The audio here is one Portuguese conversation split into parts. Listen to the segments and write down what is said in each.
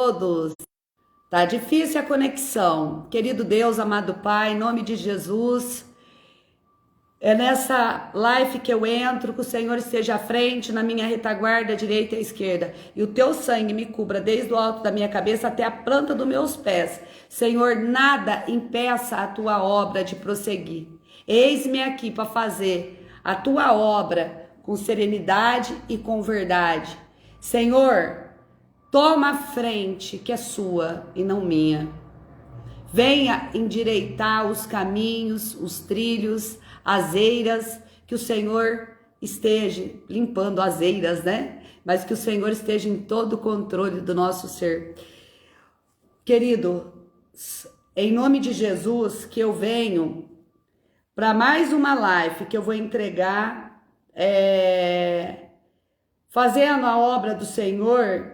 Todos. Tá difícil a conexão. Querido Deus, amado Pai, em nome de Jesus, é nessa live que eu entro, que o Senhor esteja à frente, na minha retaguarda, à direita e à esquerda, e o teu sangue me cubra desde o alto da minha cabeça até a planta dos meus pés. Senhor, nada impeça a tua obra de prosseguir. Eis-me aqui para fazer a tua obra com serenidade e com verdade. Senhor, toma a frente que é sua e não minha. Venha endireitar os caminhos, os trilhos, as eiras, que o Senhor esteja limpando as eiras, né? Mas que o Senhor esteja em todo o controle do nosso ser. Querido, em nome de Jesus, que eu venho para mais uma live que eu vou entregar, fazendo a obra do Senhor,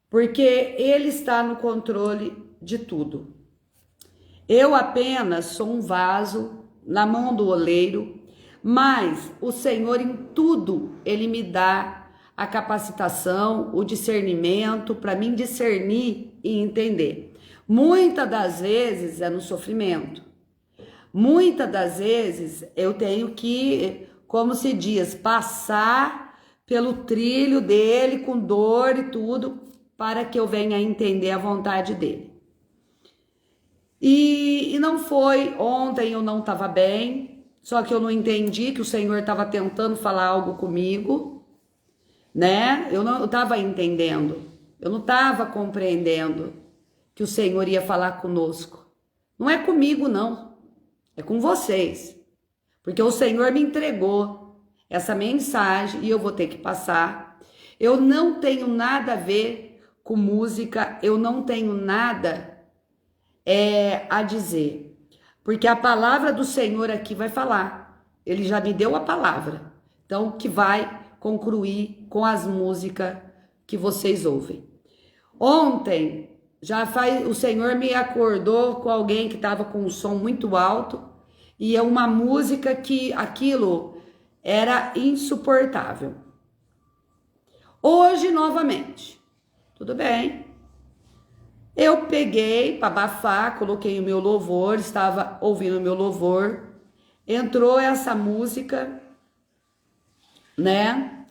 porque Ele está no controle de tudo. Eu apenas sou um vaso na mão do oleiro, mas o Senhor em tudo, Ele me dá a capacitação, o discernimento para mim discernir e entender. Muitas das vezes é no sofrimento. Muitas das vezes eu tenho que, como se diz, passar pelo trilho dele com dor e tudo, para que eu venha entender a vontade dele. E não foi, ontem eu não estava bem, só que eu não entendi que o Senhor estava tentando falar algo comigo, né? Eu não estava entendendo, eu não estava compreendendo que o Senhor ia falar conosco. Não é comigo não, é com vocês, porque o Senhor me entregou essa mensagem e eu vou ter que passar. Eu não tenho nada a ver com música, eu não tenho nada a dizer, porque a palavra do Senhor aqui vai falar. Ele já me deu a palavra, então que vai concluir com as músicas que vocês ouvem. Ontem o Senhor me acordou com alguém que estava com um som muito alto e é uma música que aquilo era insuportável. Hoje, novamente, tudo bem. Eu peguei para abafar, coloquei o meu louvor, estava ouvindo o meu louvor. Entrou essa música, né?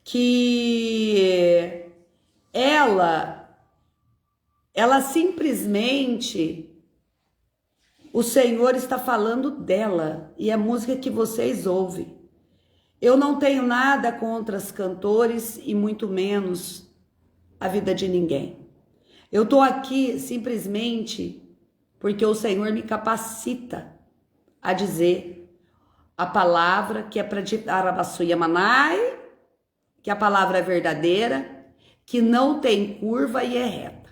Que ela simplesmente, o Senhor está falando dela. E é a música que vocês ouvem. Eu não tenho nada contra os cantores e muito menos a vida de ninguém. Eu estou aqui simplesmente porque o Senhor me capacita a dizer a palavra que é para Arabassuyamanai, que a palavra é verdadeira, que não tem curva e é reta.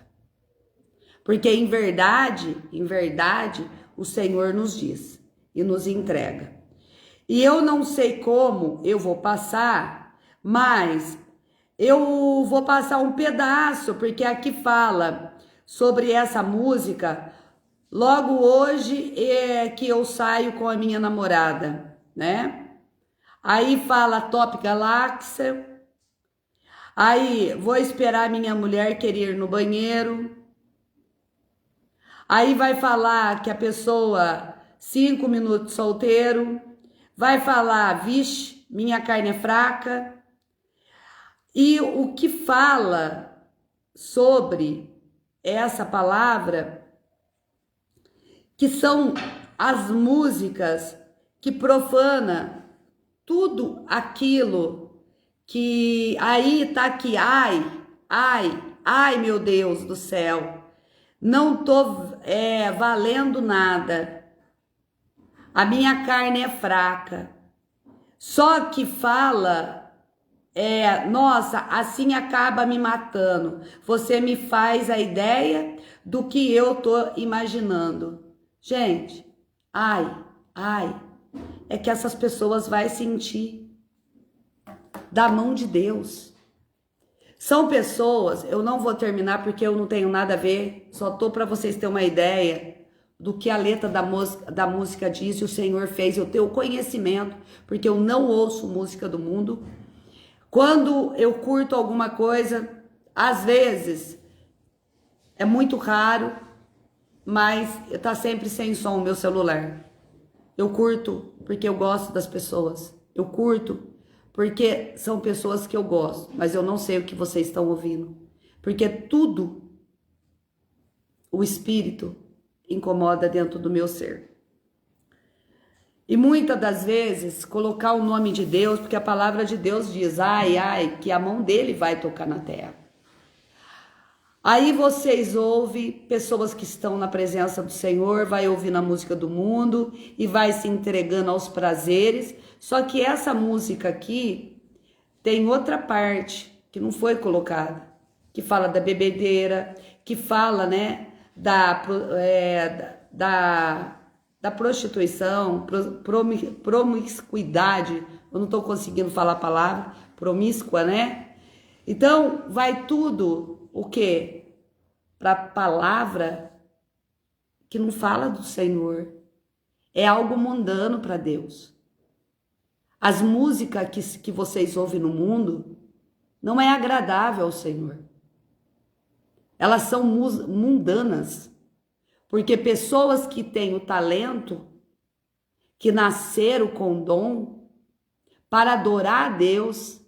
Porque em verdade, o Senhor nos diz e nos entrega. E eu não sei como eu vou passar, mas eu vou passar um pedaço, porque aqui fala sobre essa música. Logo hoje é que eu saio com a minha namorada, né? Aí fala Top Galáxia. Aí vou esperar minha mulher querer ir no banheiro. Aí vai falar que a pessoa 5 minutos solteiro. Vai falar, vixe, minha carne é fraca. E o que fala sobre essa palavra, que são as músicas que profana tudo aquilo que aí tá aqui, ai, meu Deus do céu, não tô valendo nada. A minha carne é fraca. Só que fala, nossa, assim acaba me matando. Você me faz a ideia do que eu tô imaginando. Gente, ai, é que essas pessoas vão sentir da mão de Deus. São pessoas, eu não vou terminar porque eu não tenho nada a ver, só tô para vocês terem uma ideia do que a letra da música diz, e o Senhor fez eu ter o conhecimento, porque eu não ouço música do mundo. Quando eu curto alguma coisa, às vezes, é muito raro, mas tá sempre sem som o meu celular. Eu curto porque eu gosto das pessoas. Eu curto porque são pessoas que eu gosto, mas eu não sei o que vocês estão ouvindo. Porque tudo, o espírito, incomoda dentro do meu ser. E muitas das vezes, colocar o nome de Deus, porque a palavra de Deus diz, ai, ai, que a mão dele vai tocar na terra. Aí vocês ouvem pessoas que estão na presença do Senhor, vai ouvindo a música do mundo e vai se entregando aos prazeres. Só que essa música aqui tem outra parte que não foi colocada, que fala da bebedeira, que fala, né, da prostituição, promiscuidade, eu não estou conseguindo falar a palavra, promíscua, né? Então, vai tudo, o quê? Para a palavra que não fala do Senhor. É algo mundano para Deus. As músicas que vocês ouvem no mundo não é agradável ao Senhor. Elas são mundanas. Porque pessoas que têm o talento, que nasceram com dom para adorar a Deus,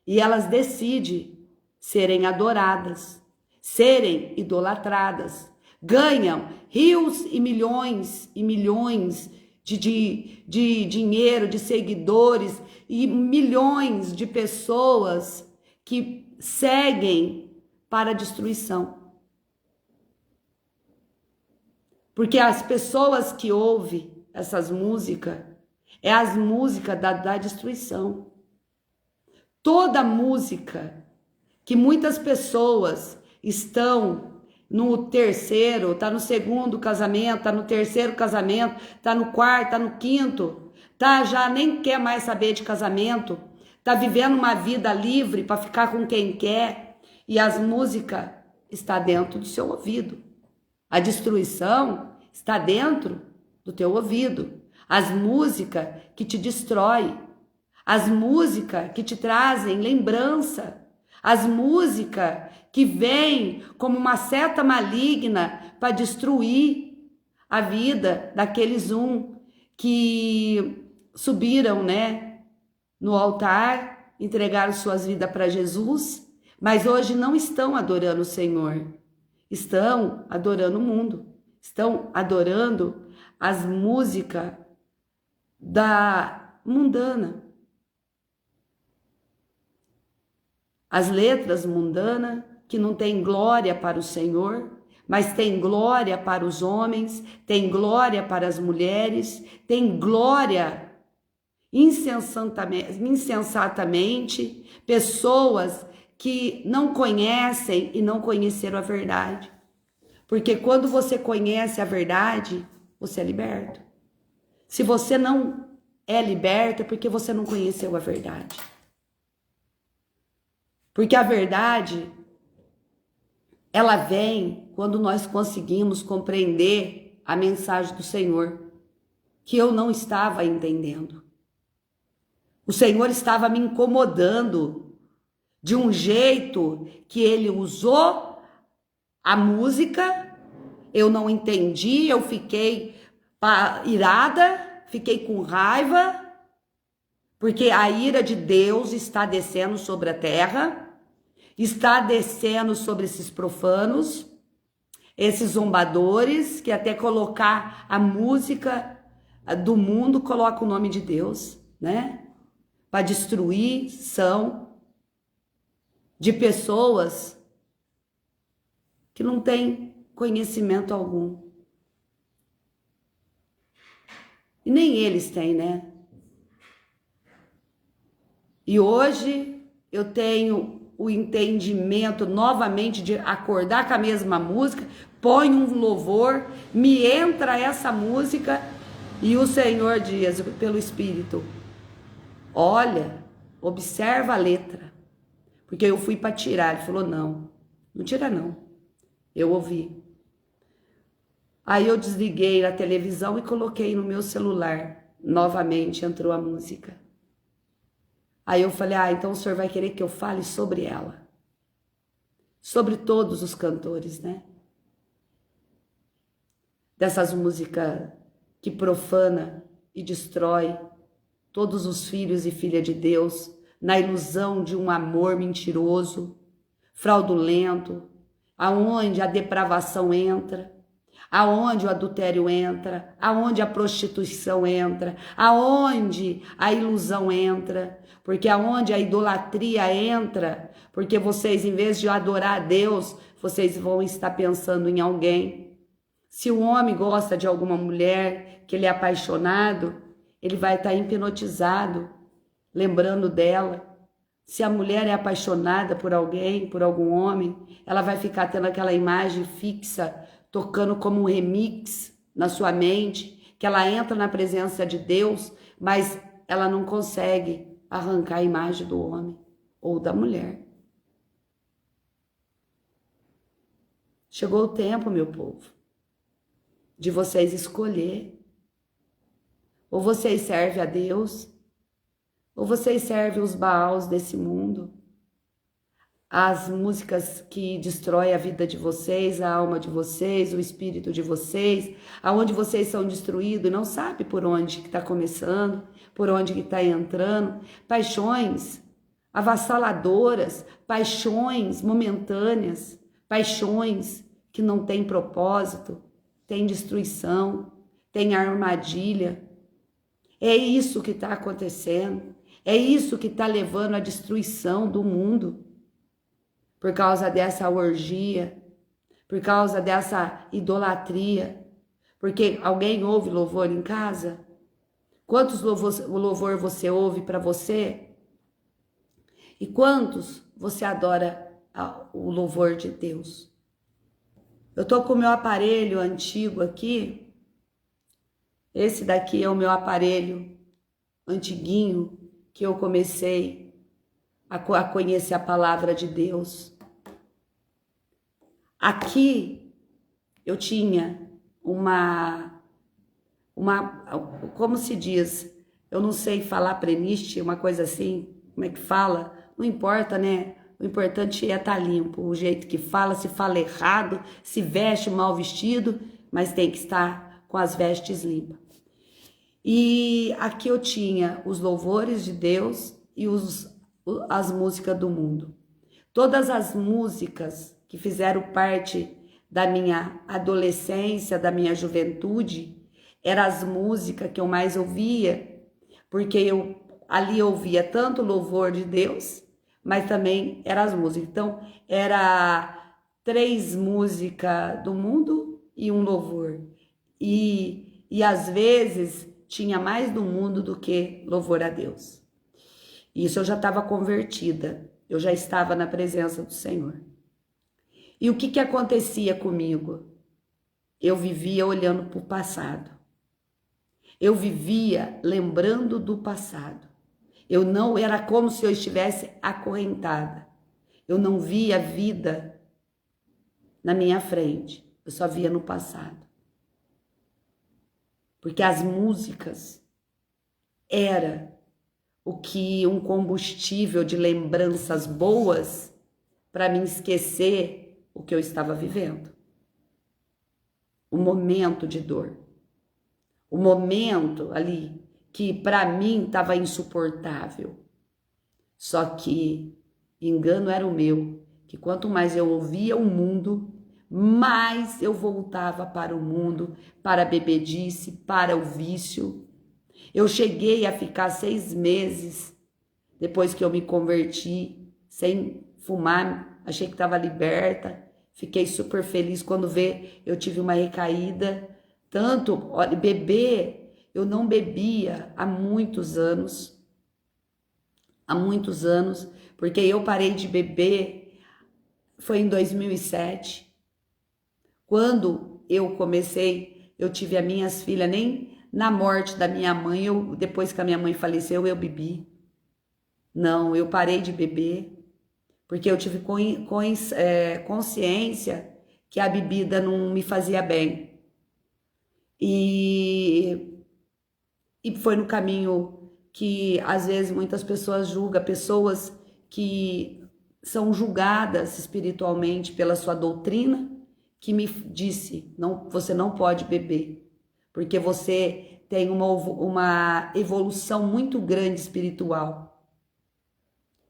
e elas decidem serem adoradas, serem idolatradas, ganham rios e milhões de dinheiro, de seguidores e milhões de pessoas que seguem para a destruição. Porque as pessoas que ouvem essas músicas, é as músicas da destruição. Toda música que muitas pessoas estão no terceiro, tá no segundo casamento, tá no terceiro casamento, tá no quarto, tá no quinto, tá já nem quer mais saber de casamento, tá vivendo uma vida livre para ficar com quem quer, e as músicas está dentro do seu ouvido. A destruição está dentro do teu ouvido. As músicas que te destroem. As músicas que te trazem lembrança. As músicas que vêm como uma seta maligna para destruir a vida daqueles que subiram, né, no altar, entregaram suas vidas para Jesus, mas hoje não estão adorando o Senhor. Estão adorando o mundo, estão adorando as músicas da mundana, as letras mundanas que não tem glória para o Senhor, mas tem glória para os homens, tem glória para as mulheres, tem glória insensatamente, pessoas que não conhecem e não conheceram a verdade. Porque quando você conhece a verdade, você é liberto. Se você não é liberto, é porque você não conheceu a verdade. Porque a verdade, ela vem quando nós conseguimos compreender a mensagem do Senhor, que eu não estava entendendo. O Senhor estava me incomodando de um jeito que ele usou a música, eu não entendi, eu fiquei irada, fiquei com raiva, porque a ira de Deus está descendo sobre a terra, está descendo sobre esses profanos, esses zombadores, que até colocar a música do mundo coloca o nome de Deus, né? Para destruição de pessoas que não têm conhecimento algum. E nem eles têm, né? E hoje eu tenho o entendimento novamente de acordar com a mesma música, põe um louvor, me entra essa música e o Senhor diz pelo Espírito, olha, observa a letra, porque eu fui para tirar, ele falou, não tira não, eu ouvi. Aí eu desliguei a televisão e coloquei no meu celular, novamente entrou a música. Aí eu falei, então o senhor vai querer que eu fale sobre ela. Sobre todos os cantores, né? Dessas músicas que profana e destrói todos os filhos e filhas de Deus na ilusão de um amor mentiroso, fraudulento, aonde a depravação entra, aonde o adultério entra, aonde a prostituição entra, aonde a ilusão entra, porque aonde a idolatria entra, porque vocês, em vez de adorar a Deus, vocês vão estar pensando em alguém. Se o homem gosta de alguma mulher, que ele é apaixonado, ele vai estar hipnotizado, lembrando dela. Se a mulher é apaixonada por alguém, por algum homem, ela vai ficar tendo aquela imagem fixa, tocando como um remix na sua mente, que ela entra na presença de Deus, mas ela não consegue arrancar a imagem do homem ou da mulher. Chegou o tempo, meu povo, de vocês escolher. Ou vocês servem a Deus, ou vocês servem os Baals desse mundo. As músicas que destroem a vida de vocês, a alma de vocês, o espírito de vocês, aonde vocês são destruídos e não sabem por onde que está começando, por onde que está entrando. Paixões avassaladoras, paixões momentâneas, paixões que não têm propósito, têm destruição, têm armadilha. É isso que está acontecendo, é isso que está levando à destruição do mundo, por causa dessa orgia, por causa dessa idolatria, porque alguém ouve louvor em casa? Quantos louvor você ouve para você? E quantos você adora o louvor de Deus? Eu tô com o meu aparelho antigo aqui. Esse daqui é o meu aparelho antiguinho que eu comecei a conhecer a palavra de Deus. Aqui eu tinha como se diz, eu não sei falar playlist, uma coisa assim, como é que fala? Não importa, né? O importante é estar limpo, o jeito que fala, se fala errado, se veste mal vestido, mas tem que estar com as vestes limpas. E aqui eu tinha os louvores de Deus e as músicas do mundo. Todas as músicas que fizeram parte da minha adolescência, da minha juventude, eram as músicas que eu mais ouvia, porque eu ali ouvia tanto o louvor de Deus, mas também eram as músicas. Então, era 3 músicas do mundo e um louvor. E às vezes tinha mais do mundo do que louvor a Deus. Isso eu já estava convertida, eu já estava na presença do Senhor. E o que acontecia comigo? Eu vivia olhando para o passado. Eu vivia lembrando do passado. Eu não era como se eu estivesse acorrentada. Eu não via a vida na minha frente. Eu só via no passado. Porque as músicas era o que um combustível de lembranças boas para me esquecer o que eu estava vivendo. O momento de dor. O momento ali que para mim estava insuportável. Só que engano era o meu, que quanto mais eu ouvia o mundo, mais eu voltava para o mundo, para a bebedice, para o vício. Eu cheguei a ficar 6 meses, depois que eu me converti, sem fumar, achei que estava liberta, fiquei super feliz quando eu tive uma recaída. Tanto, olha, beber, eu não bebia há muitos anos, porque eu parei de beber, foi em 2007, quando eu comecei, eu tive as minhas filhas, nem na morte da minha mãe, depois que a minha mãe faleceu, eu bebi. Não, eu parei de beber, porque eu tive consciência que a bebida não me fazia bem. E foi no caminho que às vezes muitas pessoas julgam, pessoas que são julgadas espiritualmente pela sua doutrina, que me disse, não, você não pode beber, porque você tem uma evolução muito grande espiritual.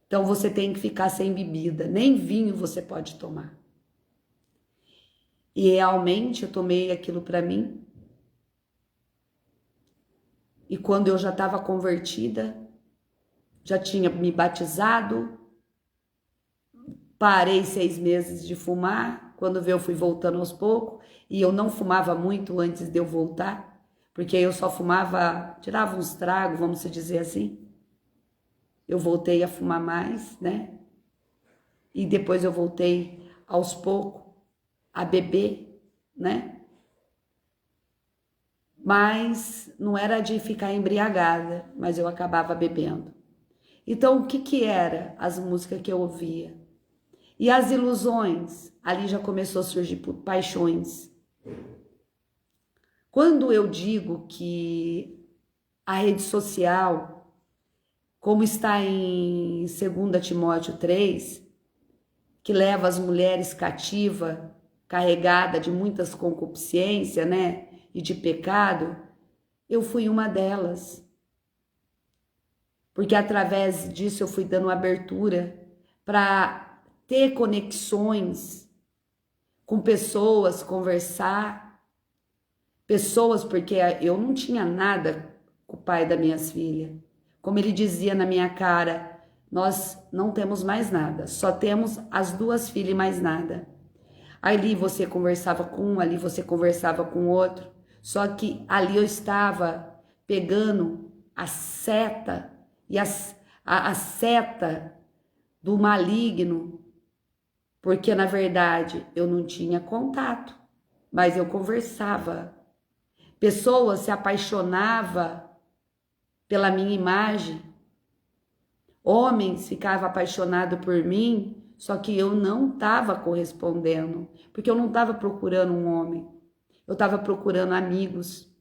Então você tem que ficar sem bebida, nem vinho você pode tomar. E realmente eu tomei aquilo para mim. E quando eu já estava convertida, já tinha me batizado, parei 6 meses de fumar. Quando veio, eu fui voltando aos poucos. E eu não fumava muito antes de eu voltar, porque eu só fumava, tirava uns tragos, vamos dizer assim. Eu voltei a fumar mais, né? E depois eu voltei aos poucos a beber, né? Mas não era de ficar embriagada, mas eu acabava bebendo. Então, o que era as músicas que eu ouvia? E as ilusões? Ali já começou a surgir paixões. Quando eu digo que a rede social, como está em 2 Timóteo 3, que leva as mulheres cativas, carregada de muitas concupiscências, né? E de pecado, eu fui uma delas. Porque através disso eu fui dando abertura para ter conexões com pessoas, conversar. Pessoas, porque eu não tinha nada com o pai das minhas filhas. Como ele dizia na minha cara, nós não temos mais nada, só temos as 2 filhas e mais nada. Ali você conversava com um, ali você conversava com outro. Só que ali eu estava pegando a seta e a seta do maligno, porque na verdade eu não tinha contato, mas eu conversava. Pessoas se apaixonavam pela minha imagem, homens ficavam apaixonados por mim, só que eu não estava correspondendo, porque eu não estava procurando um homem. Eu estava procurando amigos.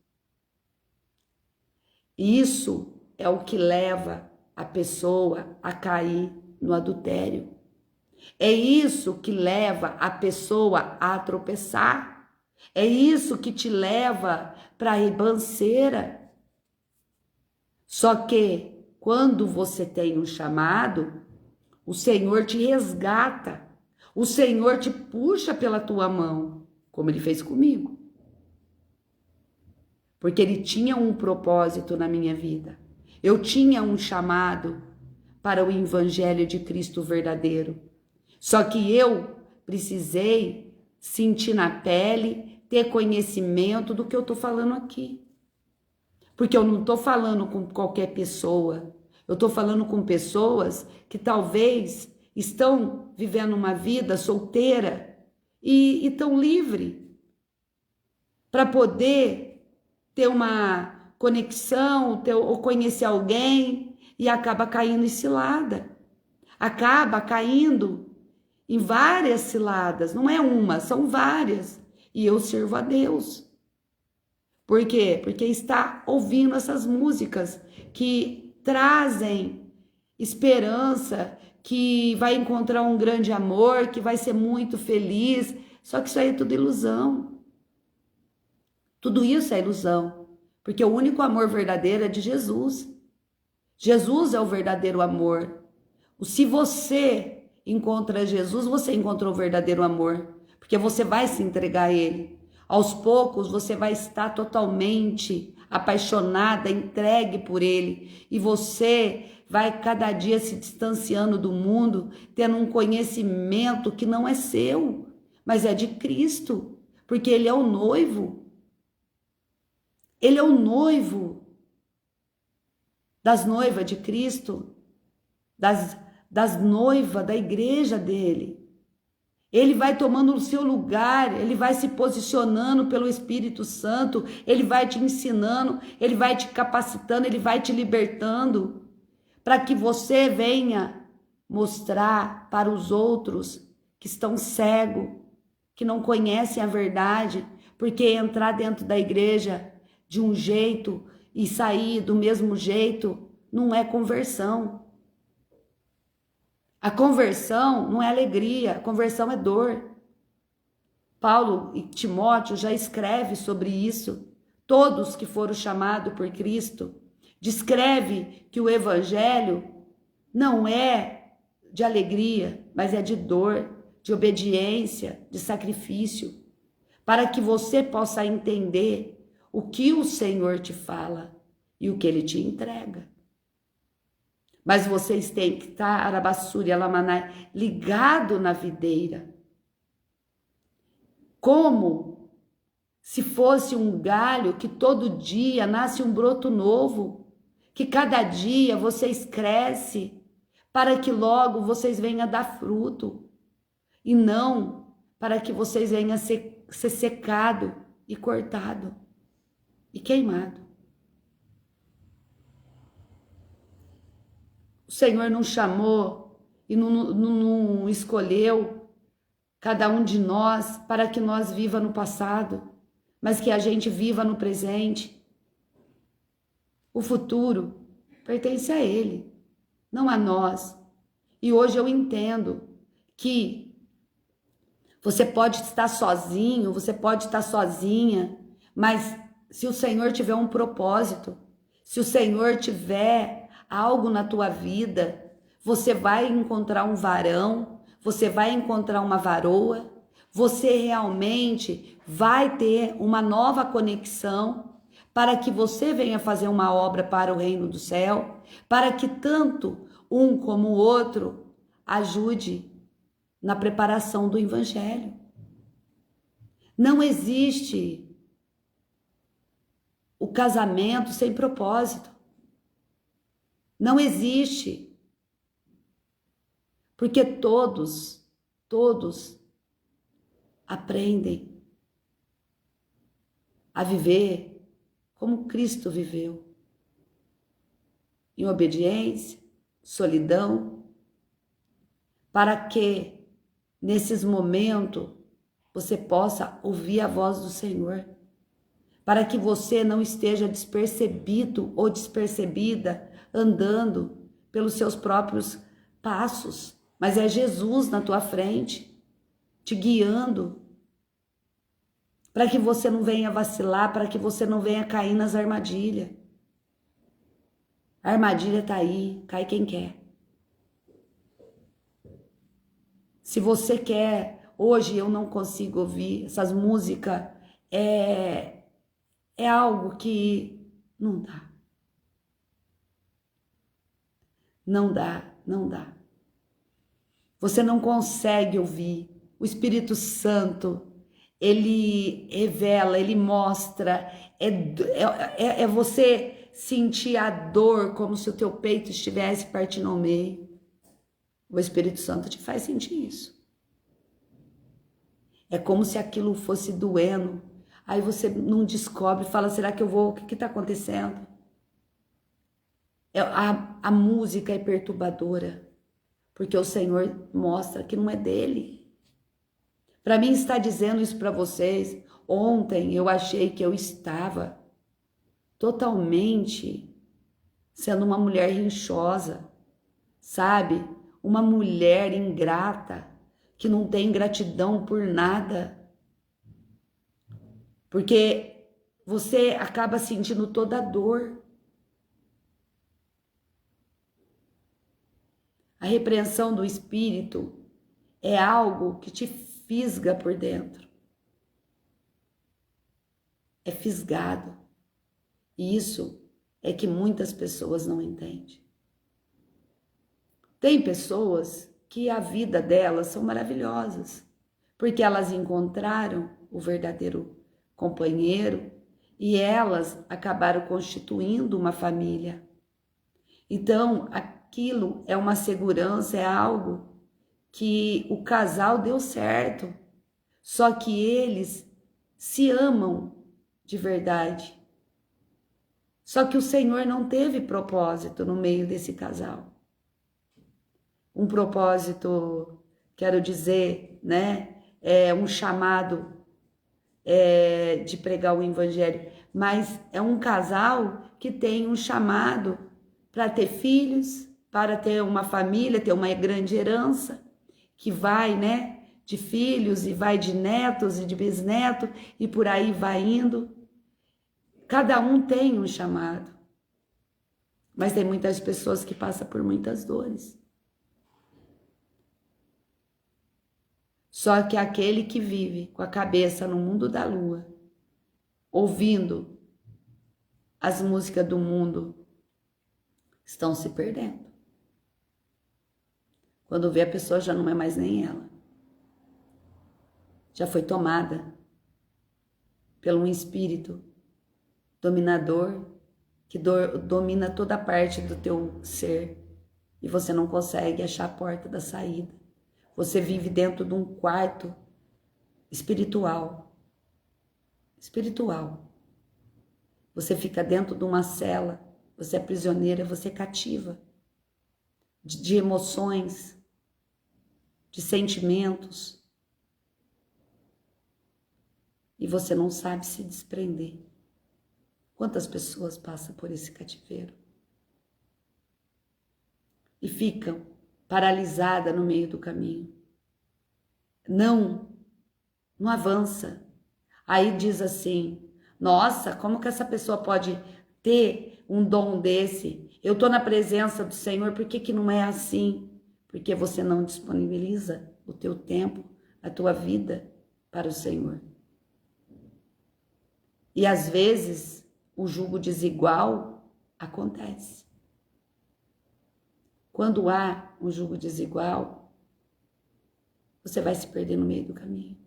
E isso é o que leva a pessoa a cair no adultério. É isso que leva a pessoa a tropeçar. É isso que te leva para a ribanceira. Só que quando você tem um chamado, o Senhor te resgata. O Senhor te puxa pela tua mão, como Ele fez comigo. Porque Ele tinha um propósito na minha vida. Eu tinha um chamado para o Evangelho de Cristo verdadeiro. Só que eu precisei sentir na pele, ter conhecimento do que eu estou falando aqui. Porque eu não estou falando com qualquer pessoa. Eu estou falando com pessoas que talvez estão vivendo uma vida solteira e estão livres para poder ter uma conexão, ou conhecer alguém e acaba caindo em cilada. Acaba caindo em várias ciladas, não é uma, são várias. E eu sirvo a Deus. Por quê? Porque está ouvindo essas músicas que trazem esperança, que vai encontrar um grande amor, que vai ser muito feliz. Só que isso aí é tudo ilusão. Tudo isso é ilusão, porque o único amor verdadeiro é de Jesus. Jesus é o verdadeiro amor. Se você encontra Jesus, você encontrou o verdadeiro amor, porque você vai se entregar a Ele. Aos poucos você vai estar totalmente apaixonada, entregue por Ele, e você vai cada dia se distanciando do mundo, tendo um conhecimento que não é seu, mas é de Cristo, porque Ele é o noivo. Ele é o noivo das noivas de Cristo, das noivas da igreja dele. Ele vai tomando o seu lugar, ele vai se posicionando pelo Espírito Santo, ele vai te ensinando, ele vai te capacitando, ele vai te libertando, para que você venha mostrar para os outros que estão cegos, que não conhecem a verdade, porque entrar dentro da igreja de um jeito e sair do mesmo jeito não é conversão. A conversão não é alegria, a conversão é dor. Paulo e Timóteo já escreve sobre isso. Todos que foram chamados por Cristo, descreve que o evangelho não é de alegria, mas é de dor, de obediência, de sacrifício, para que você possa entender o que o Senhor te fala e o que Ele te entrega. Mas vocês têm que estar, Arabassuri, Alamanai, ligado na videira. Como se fosse um galho que todo dia nasce um broto novo, que cada dia vocês crescem, para que logo vocês venham dar fruto, e não para que vocês venham ser secado e cortado e queimado. O Senhor não chamou e não escolheu cada um de nós para que nós viva no passado, mas que a gente viva no presente. O futuro pertence a Ele, não a nós. E hoje eu entendo que você pode estar sozinho, você pode estar sozinha, mas se o Senhor tiver um propósito, se o Senhor tiver algo na tua vida, você vai encontrar um varão, você vai encontrar uma varoa, você realmente vai ter uma nova conexão para que você venha fazer uma obra para o reino do céu, para que tanto um como o outro ajude na preparação do evangelho. Não existe o casamento sem propósito. Não existe. Porque todos aprendem a viver como Cristo viveu. Em obediência, solidão, para que nesses momentos você possa ouvir a voz do Senhor, para que você não esteja despercebido ou despercebida andando pelos seus próprios passos, mas é Jesus na tua frente, te guiando, para que você não venha vacilar, para que você não venha cair nas armadilhas. A armadilha está aí, cai quem quer. Se você quer, hoje eu não consigo ouvir essas músicas, é algo que não dá. Não dá, não dá. Você não consegue ouvir. O Espírito Santo, ele revela, ele mostra. É você sentir a dor como se o teu peito estivesse partindo ao meio. O Espírito Santo te faz sentir isso. É como se aquilo fosse doendo. Aí você não descobre, fala, será que eu vou? O que está acontecendo? A música é perturbadora, porque o Senhor mostra que não é dele. Para mim está dizendo isso para vocês. Ontem eu achei que eu estava totalmente sendo uma mulher rinchosa, sabe? Uma mulher ingrata, que não tem gratidão por nada. Porque você acaba sentindo toda a dor. A repreensão do espírito é algo que te fisga por dentro. É fisgado. E isso é que muitas pessoas não entendem. Tem pessoas que a vida delas são maravilhosas, porque elas encontraram o verdadeiro companheiro e elas acabaram constituindo uma família. Então, aquilo é uma segurança, é algo que o casal deu certo, só que eles se amam de verdade. Só que o Senhor não teve propósito no meio desse casal. Um propósito, quero dizer, né? É um chamado de pregar o evangelho, mas é um casal que tem um chamado para ter filhos, para ter uma família, ter uma grande herança, que vai, né, de filhos e vai de netos e de bisnetos e por aí vai indo. Cada um tem um chamado, mas tem muitas pessoas que passam por muitas dores. Só que aquele que vive com a cabeça no mundo da lua, ouvindo as músicas do mundo, estão se perdendo. Quando vê, a pessoa já não é mais nem ela. Já foi tomada por um espírito dominador que domina toda parte do teu ser e você não consegue achar a porta da saída. Você vive dentro de um quarto espiritual. Você fica dentro de uma cela, você é prisioneira, você é cativa de emoções, de sentimentos. E você não sabe se desprender. Quantas pessoas passam por esse cativeiro? E ficam paralisadas no meio do caminho. Não avança. Aí diz assim, nossa, como que essa pessoa pode ter um dom desse? Eu estou na presença do Senhor, por que que não é assim? Porque você não disponibiliza o teu tempo, a tua vida para o Senhor. E às vezes o jugo desigual acontece. Quando há um jugo desigual, você vai se perder no meio do caminho.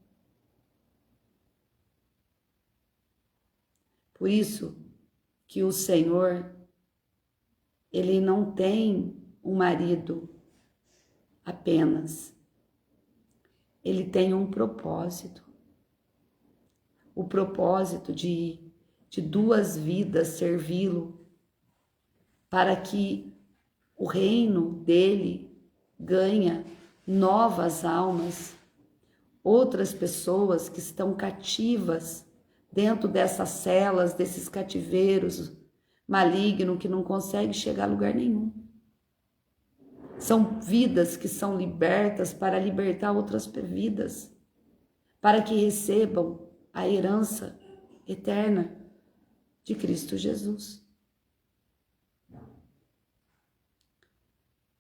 Por isso que o Senhor, ele não tem um marido apenas. Ele tem um propósito. O propósito de duas vidas servi-lo para que o reino dele ganhe novas almas, outras pessoas que estão cativas dentro dessas celas, desses cativeiros malignos que não conseguem chegar a lugar nenhum. São vidas que são libertas para libertar outras vidas, para que recebam a herança eterna de Cristo Jesus.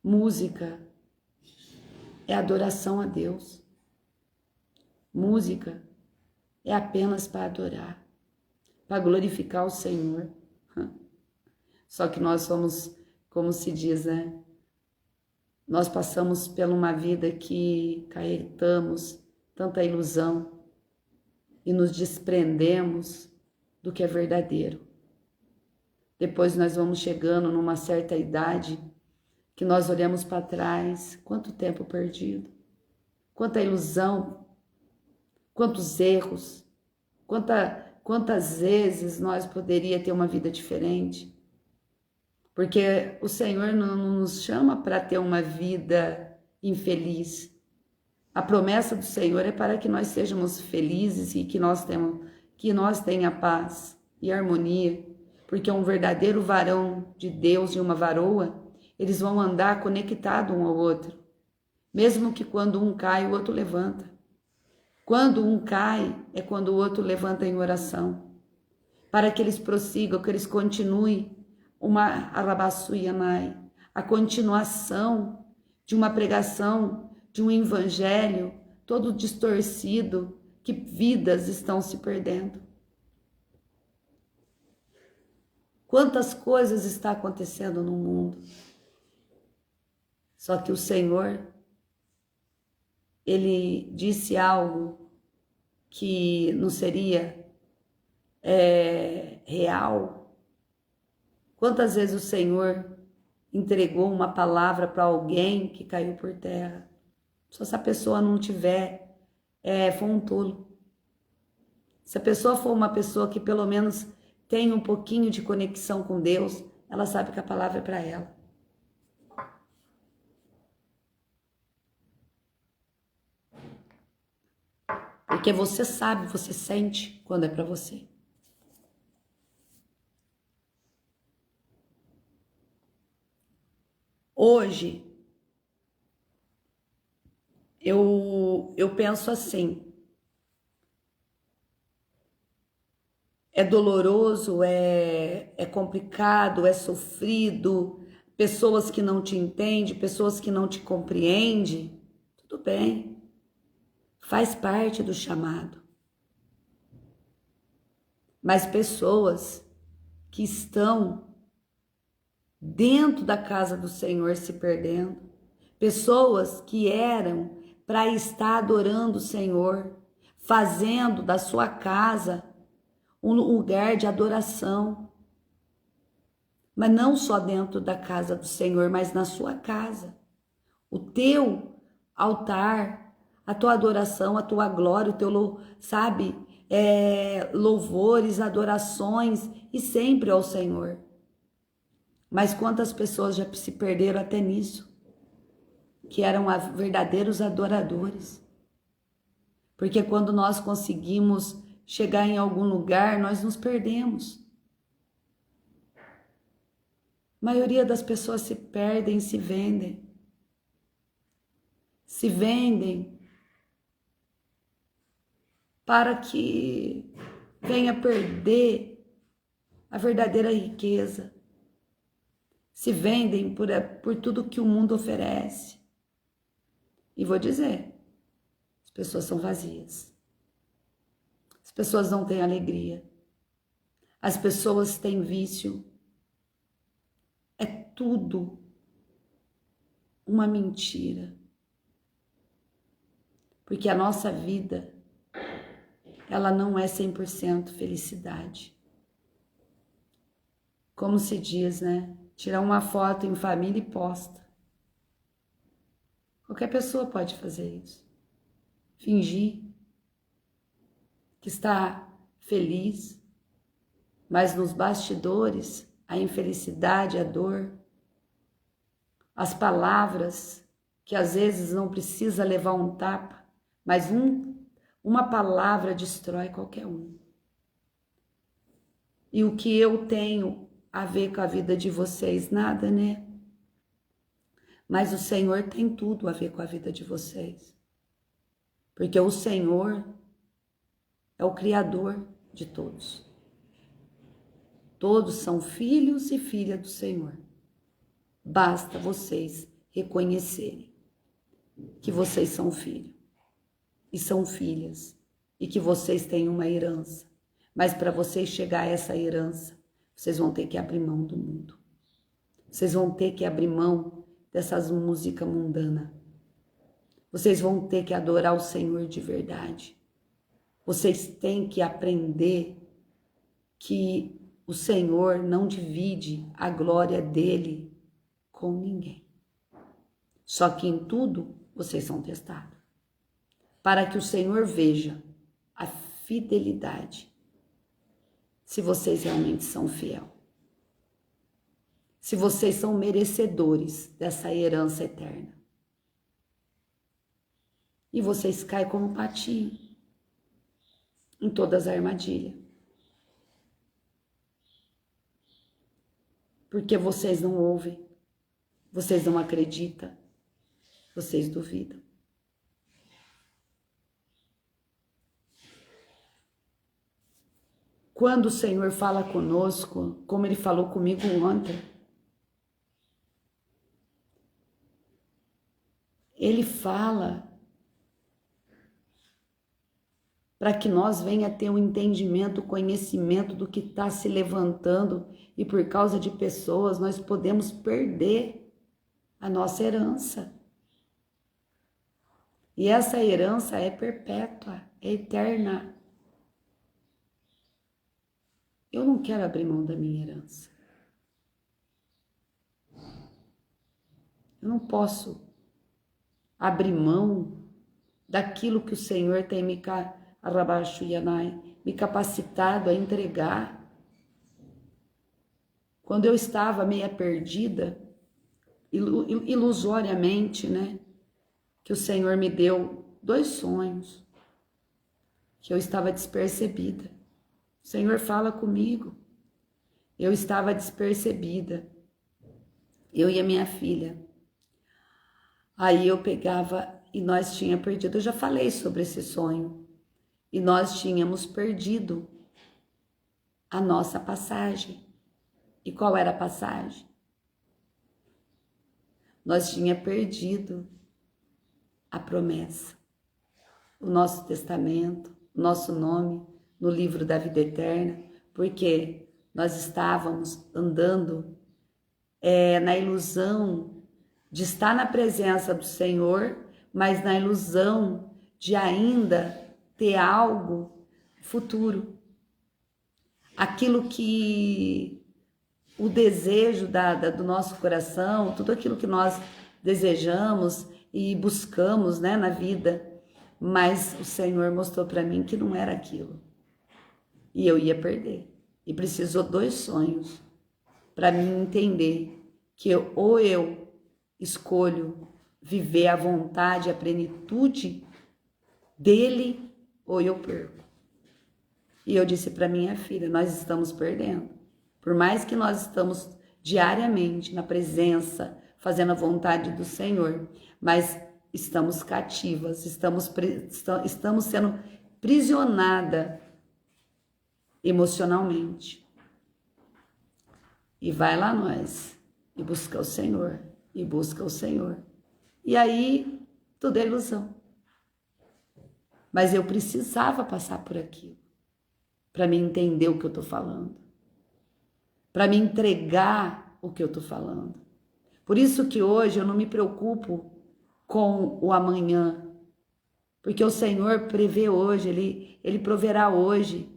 Música é adoração a Deus. Música é apenas para adorar, para glorificar o Senhor. Só que nós somos, como se diz, né? Nós passamos por uma vida que carregamos tanta ilusão e nos desprendemos do que é verdadeiro. Depois nós vamos chegando numa certa idade que nós olhamos para trás, quanto tempo perdido, quanta ilusão, quantos erros, quantas vezes nós poderíamos ter uma vida diferente. Porque o Senhor não nos chama para ter uma vida infeliz. A promessa do Senhor é para que nós sejamos felizes e que nós tenha paz e harmonia. Porque um verdadeiro varão de Deus e uma varoa, eles vão andar conectados um ao outro. Mesmo que quando um cai, o outro levanta. Quando um cai, é quando o outro levanta em oração. Para que eles prossigam, que eles continuem a continuação de uma pregação, de um evangelho todo distorcido, que vidas estão se perdendo. Quantas coisas estão acontecendo no mundo. Só que o Senhor, ele disse algo que não seria real. Quantas vezes o Senhor entregou uma palavra para alguém que caiu por terra? Se essa pessoa não tiver, for um tolo. Se a pessoa for uma pessoa que pelo menos tem um pouquinho de conexão com Deus, ela sabe que a palavra é para ela. Porque você sabe, você sente quando é para você. Hoje, eu penso assim, é doloroso, é complicado, é sofrido, pessoas que não te entendem, pessoas que não te compreendem, tudo bem, faz parte do chamado. Mas pessoas que estão dentro da casa do Senhor se perdendo, pessoas que eram para estar adorando o Senhor, fazendo da sua casa um lugar de adoração, mas não só dentro da casa do Senhor, mas na sua casa, o teu altar, a tua adoração, a tua glória, o teu, sabe, louvores, adorações e sempre ao Senhor. Mas quantas pessoas já se perderam até nisso, que eram verdadeiros adoradores. Porque quando nós conseguimos chegar em algum lugar, nós nos perdemos. A maioria das pessoas se perdem, se vendem. Se vendem para que venha perder a verdadeira riqueza. Se vendem por tudo que o mundo oferece. E vou dizer, as pessoas são vazias. As pessoas não têm alegria. As pessoas têm vício. É tudo uma mentira. Porque a nossa vida, ela não é 100% felicidade. Como se diz, né? Tirar uma foto em família e posta. Qualquer pessoa pode fazer isso. Fingir que está feliz, mas nos bastidores, a infelicidade, a dor, as palavras que às vezes não precisa levar um tapa, mas uma palavra destrói qualquer um. E o que eu tenho a ver com a vida de vocês? Nada, né? Mas o Senhor tem tudo a ver com a vida de vocês. Porque o Senhor é o Criador de todos. Todos são filhos e filhas do Senhor. Basta vocês reconhecerem que vocês são filhos e são filhas e que vocês têm uma herança. Mas para vocês chegar a essa herança, vocês vão ter que abrir mão do mundo. Vocês vão ter que abrir mão dessas músicas mundanas. Vocês vão ter que adorar o Senhor de verdade. Vocês têm que aprender que o Senhor não divide a glória dele com ninguém. Só que em tudo vocês são testados. Para que o Senhor veja a fidelidade. Se vocês realmente são fiéis. Se vocês são merecedores dessa herança eterna. E vocês caem como patinho em todas as armadilhas. Porque vocês não ouvem, vocês não acreditam, vocês duvidam. Quando o Senhor fala conosco, como Ele falou comigo ontem, Ele fala para que nós venha ter um entendimento, conhecimento do que está se levantando e por causa de pessoas nós podemos perder a nossa herança. E essa herança é perpétua, é eterna. Eu não quero abrir mão da minha herança. Eu não posso abrir mão daquilo que o Senhor tem me capacitado a entregar. Quando eu estava meia perdida, ilusoriamente, né? Que o Senhor me deu 2 sonhos, que eu estava despercebida. O Senhor fala comigo. Eu estava despercebida. Eu e a minha filha. Aí eu pegava e nós tínhamos perdido, eu já falei sobre esse sonho, e nós tínhamos perdido a nossa passagem. E qual era a passagem? Nós tínhamos perdido a promessa, o nosso testamento, o nosso nome no livro da vida eterna, porque nós estávamos andando na ilusão de estar na presença do Senhor, mas na ilusão de ainda ter algo futuro. Aquilo que o desejo do nosso coração, tudo aquilo que nós desejamos e buscamos, né, na vida, mas o Senhor mostrou para mim que não era aquilo. E eu ia perder. E precisou 2 sonhos para mim entender que ou eu escolho viver a vontade, a plenitude dele, ou eu perco. E eu disse para minha filha, nós estamos perdendo. Por mais que nós estamos diariamente na presença, fazendo a vontade do Senhor, mas estamos cativas, estamos sendo prisionada emocionalmente. E vai lá nós, e busca o Senhor, e busca o Senhor. E aí, tudo é ilusão. Mas eu precisava passar por aquilo, para me entender o que eu estou falando, para me entregar o que eu estou falando. Por isso que hoje eu não me preocupo com o amanhã, porque o Senhor prevê hoje, Ele proverá hoje.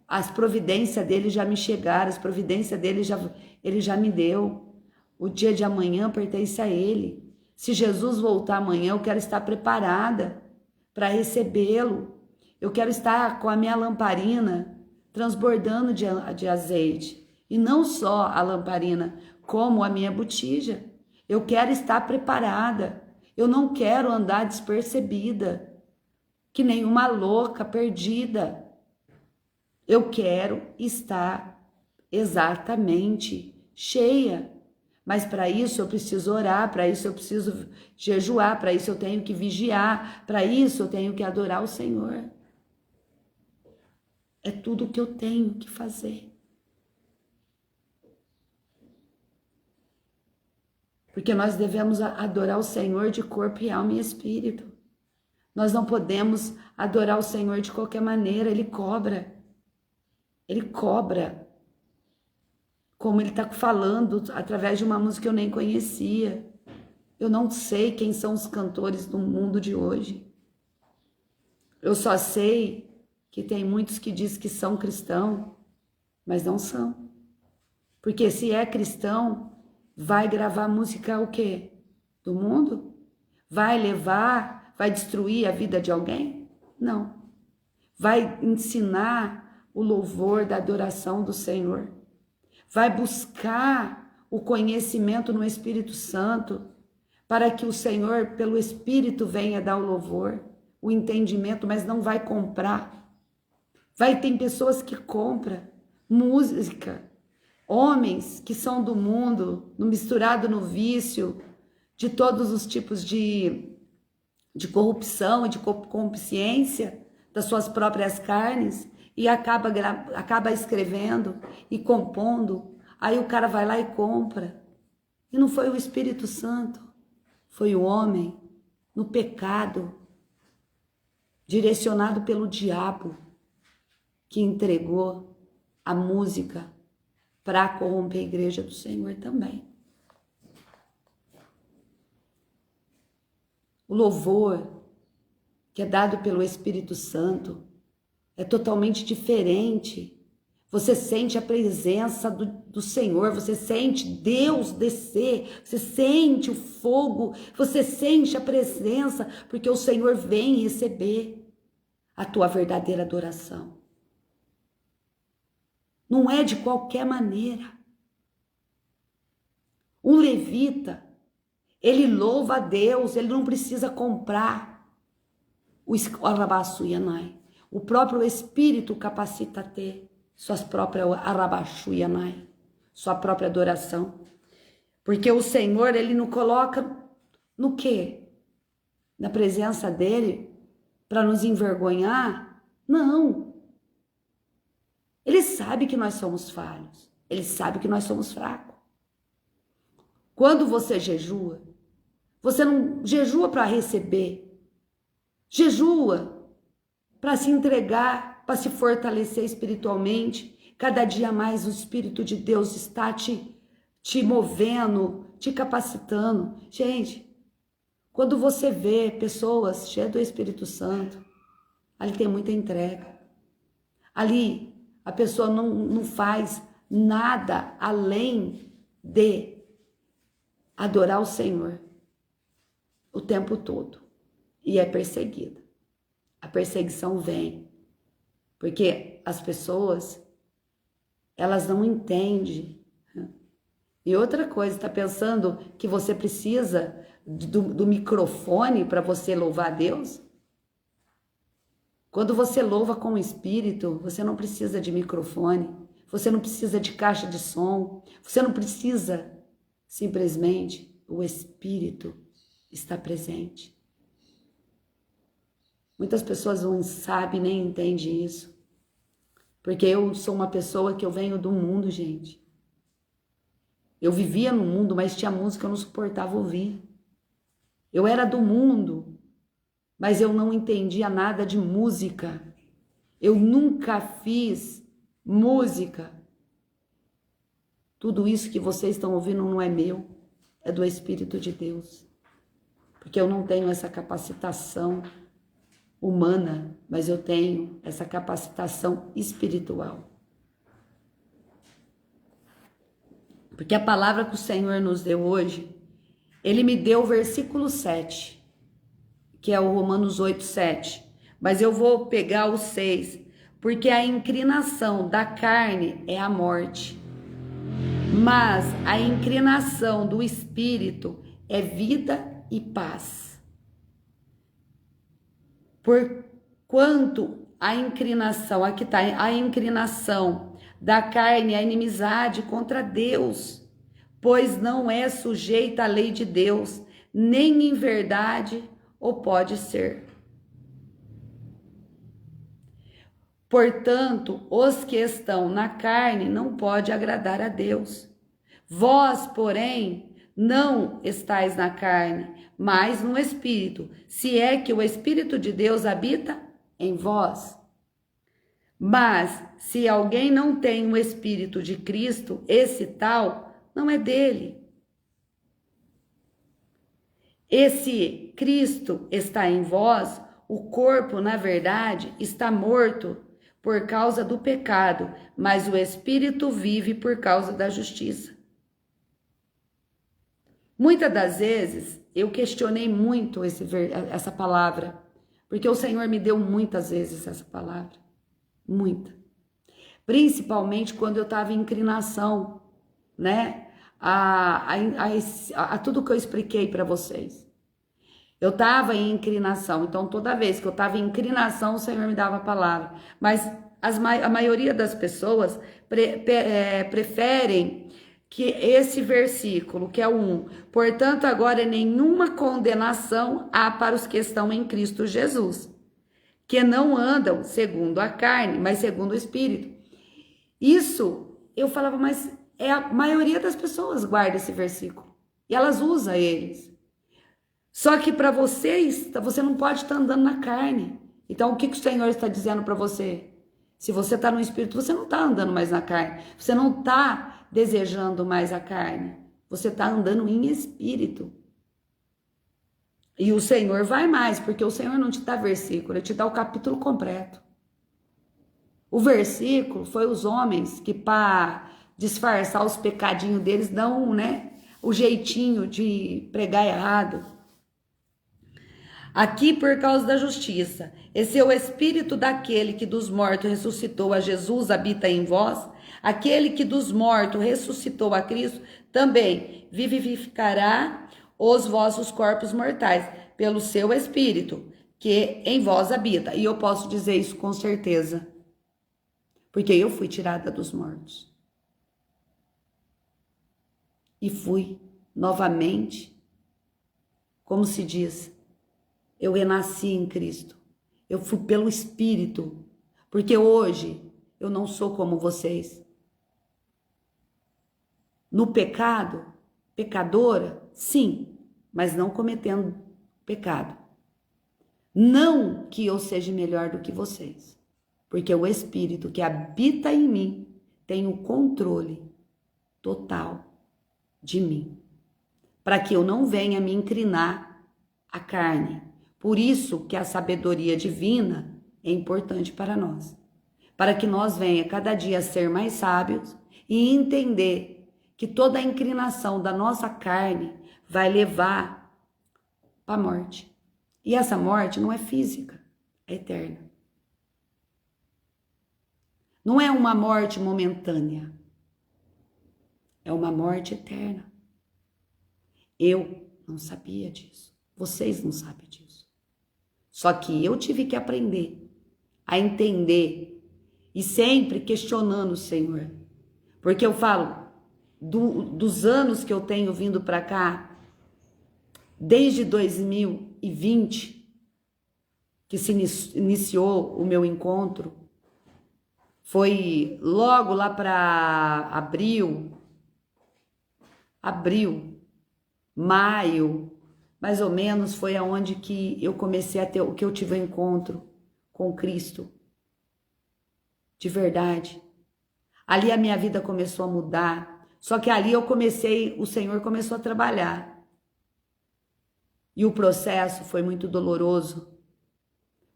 As providências dele já me chegaram, as providências dele ele já me deu. O dia de amanhã pertence a ele. Se Jesus voltar amanhã, eu quero estar preparada para recebê-lo. Eu quero estar com a minha lamparina transbordando de azeite. E não só a lamparina, como a minha botija. Eu quero estar preparada. Eu não quero andar despercebida, que nem uma louca perdida. Eu quero estar exatamente cheia. Mas para isso eu preciso orar, para isso eu preciso jejuar, para isso eu tenho que vigiar, para isso eu tenho que adorar o Senhor. É tudo o que eu tenho que fazer. Porque nós devemos adorar o Senhor de corpo e alma e espírito. Nós não podemos adorar o Senhor de qualquer maneira, Ele cobra. Ele cobra. Como Ele está falando através de uma música que eu nem conhecia. Eu não sei quem são os cantores do mundo de hoje. Eu só sei que tem muitos que dizem que são cristãos, mas não são. Porque se é cristão, vai gravar música o quê? Do mundo? Vai levar, vai destruir a vida de alguém? Não. Vai ensinar o louvor da adoração do Senhor. Vai buscar o conhecimento no Espírito Santo, para que o Senhor, pelo Espírito, venha dar o louvor, o entendimento, mas não vai comprar. Tem pessoas que compram música, homens que são do mundo, misturado no vício, de todos os tipos de corrupção e de consciência das suas próprias carnes, e acaba escrevendo e compondo. Aí o cara vai lá e compra. E não foi o Espírito Santo, foi o homem no pecado, direcionado pelo diabo, que entregou a música para corromper a igreja do Senhor também. O louvor que é dado pelo Espírito Santo é totalmente diferente. Você sente a presença do Senhor, você sente Deus descer, você sente o fogo, você sente a presença, porque o Senhor vem receber a tua verdadeira adoração. Não é de qualquer maneira. Um levita, ele louva a Deus, ele não precisa comprar o arabaçuianai. O próprio Espírito capacita a ter suas próprias arabaçuianai, sua própria adoração. Porque o Senhor, ele não coloca No quê? Na presença dele para nos envergonhar? Não. Ele sabe que nós somos falhos. Ele sabe que nós somos fracos. Quando você jejua, você não jejua para receber. Jejua para se entregar, para se fortalecer espiritualmente. Cada dia mais o Espírito de Deus está te movendo, te capacitando. Gente, quando você vê pessoas cheias do Espírito Santo, ali tem muita entrega. Ali a pessoa não faz nada além de adorar o Senhor o tempo todo. E é perseguida. A perseguição vem. Porque as pessoas, elas não entendem. E outra coisa, está pensando que você precisa do microfone para você louvar a Deus? Quando você louva com o Espírito, você não precisa de microfone, você não precisa de caixa de som, você não precisa, simplesmente o Espírito está presente. Muitas pessoas não sabem nem entendem isso, porque eu sou uma pessoa que eu venho do mundo, gente. Eu vivia no mundo, mas tinha música que eu não suportava ouvir. Eu era do mundo, mas eu não entendia nada de música. Eu nunca fiz música. Tudo isso que vocês estão ouvindo não é meu, é do Espírito de Deus. Porque eu não tenho essa capacitação humana, mas eu tenho essa capacitação espiritual. Porque a palavra que o Senhor nos deu hoje, Ele me deu o versículo 7, que é o Romanos 8:7. Mas eu vou pegar o 6, porque a inclinação da carne é a morte, mas a inclinação do Espírito é vida e paz. Porquanto a inclinação, aqui está, a inclinação da carne é a inimizade contra Deus, pois não é sujeita à lei de Deus, nem em verdade ou pode ser. Portanto, os que estão na carne não podem agradar a Deus. Vós, porém, não estáis na carne, mas no Espírito, se é que o Espírito de Deus habita em vós. Mas, se alguém não tem o Espírito de Cristo, esse tal não é dele. Esse Cristo está em vós, o corpo, na verdade, está morto por causa do pecado, mas o Espírito vive por causa da justiça. Muitas das vezes eu questionei muito essa palavra, porque o Senhor me deu muitas vezes essa palavra, muita. Principalmente quando eu estava em inclinação, né? A tudo que eu expliquei para vocês. Eu estava em inclinação, então toda vez que eu estava em inclinação, o Senhor me dava a palavra. Mas a maioria das pessoas preferem que esse versículo, que é o 1, portanto agora nenhuma condenação há para os que estão em Cristo Jesus, que não andam segundo a carne, mas segundo o Espírito. Isso, eu falava, mas a maioria das pessoas guarda esse versículo, e elas usam eles. Só que para vocês, você não pode estar andando na carne. Então, o que o Senhor está dizendo para você? Se você está no Espírito, você não está andando mais na carne. Você não está desejando mais a carne. Você está andando em Espírito. E o Senhor vai mais, porque o Senhor não te dá versículo, Ele te dá o capítulo completo. O versículo foi os homens que, para disfarçar os pecadinhos deles, dão, né, o jeitinho de pregar errado. Aqui por causa da justiça, esse é o Espírito daquele que dos mortos ressuscitou a Jesus, habita em vós. Aquele que dos mortos ressuscitou a Cristo, também vivificará os vossos corpos mortais, pelo seu Espírito, que em vós habita. E eu posso dizer isso com certeza, porque eu fui tirada dos mortos. E fui novamente como se diz, eu renasci em Cristo. Eu fui pelo Espírito, porque hoje eu não sou como vocês. No pecado, pecadora, sim, mas não cometendo pecado. Não que eu seja melhor do que vocês, porque o Espírito que habita em mim tem o controle total de mim, para que eu não venha me inclinar à carne. Por isso que a sabedoria divina é importante para nós, para que nós venha cada dia ser mais sábios e entender que toda a inclinação da nossa carne vai levar para a morte. E essa morte não é física, é eterna. Não é uma morte momentânea, é uma morte eterna. Eu não sabia disso, vocês não sabem disso. Só que eu tive que aprender a entender e sempre questionando o Senhor. Porque eu falo, dos anos que eu tenho vindo para cá, desde 2020, que se iniciou o meu encontro, foi logo lá para abril, maio, mais ou menos, foi aonde que eu comecei a ter, o que eu tive um encontro com Cristo, de verdade. Ali a minha vida começou a mudar, só que ali o Senhor começou a trabalhar. E o processo foi muito doloroso,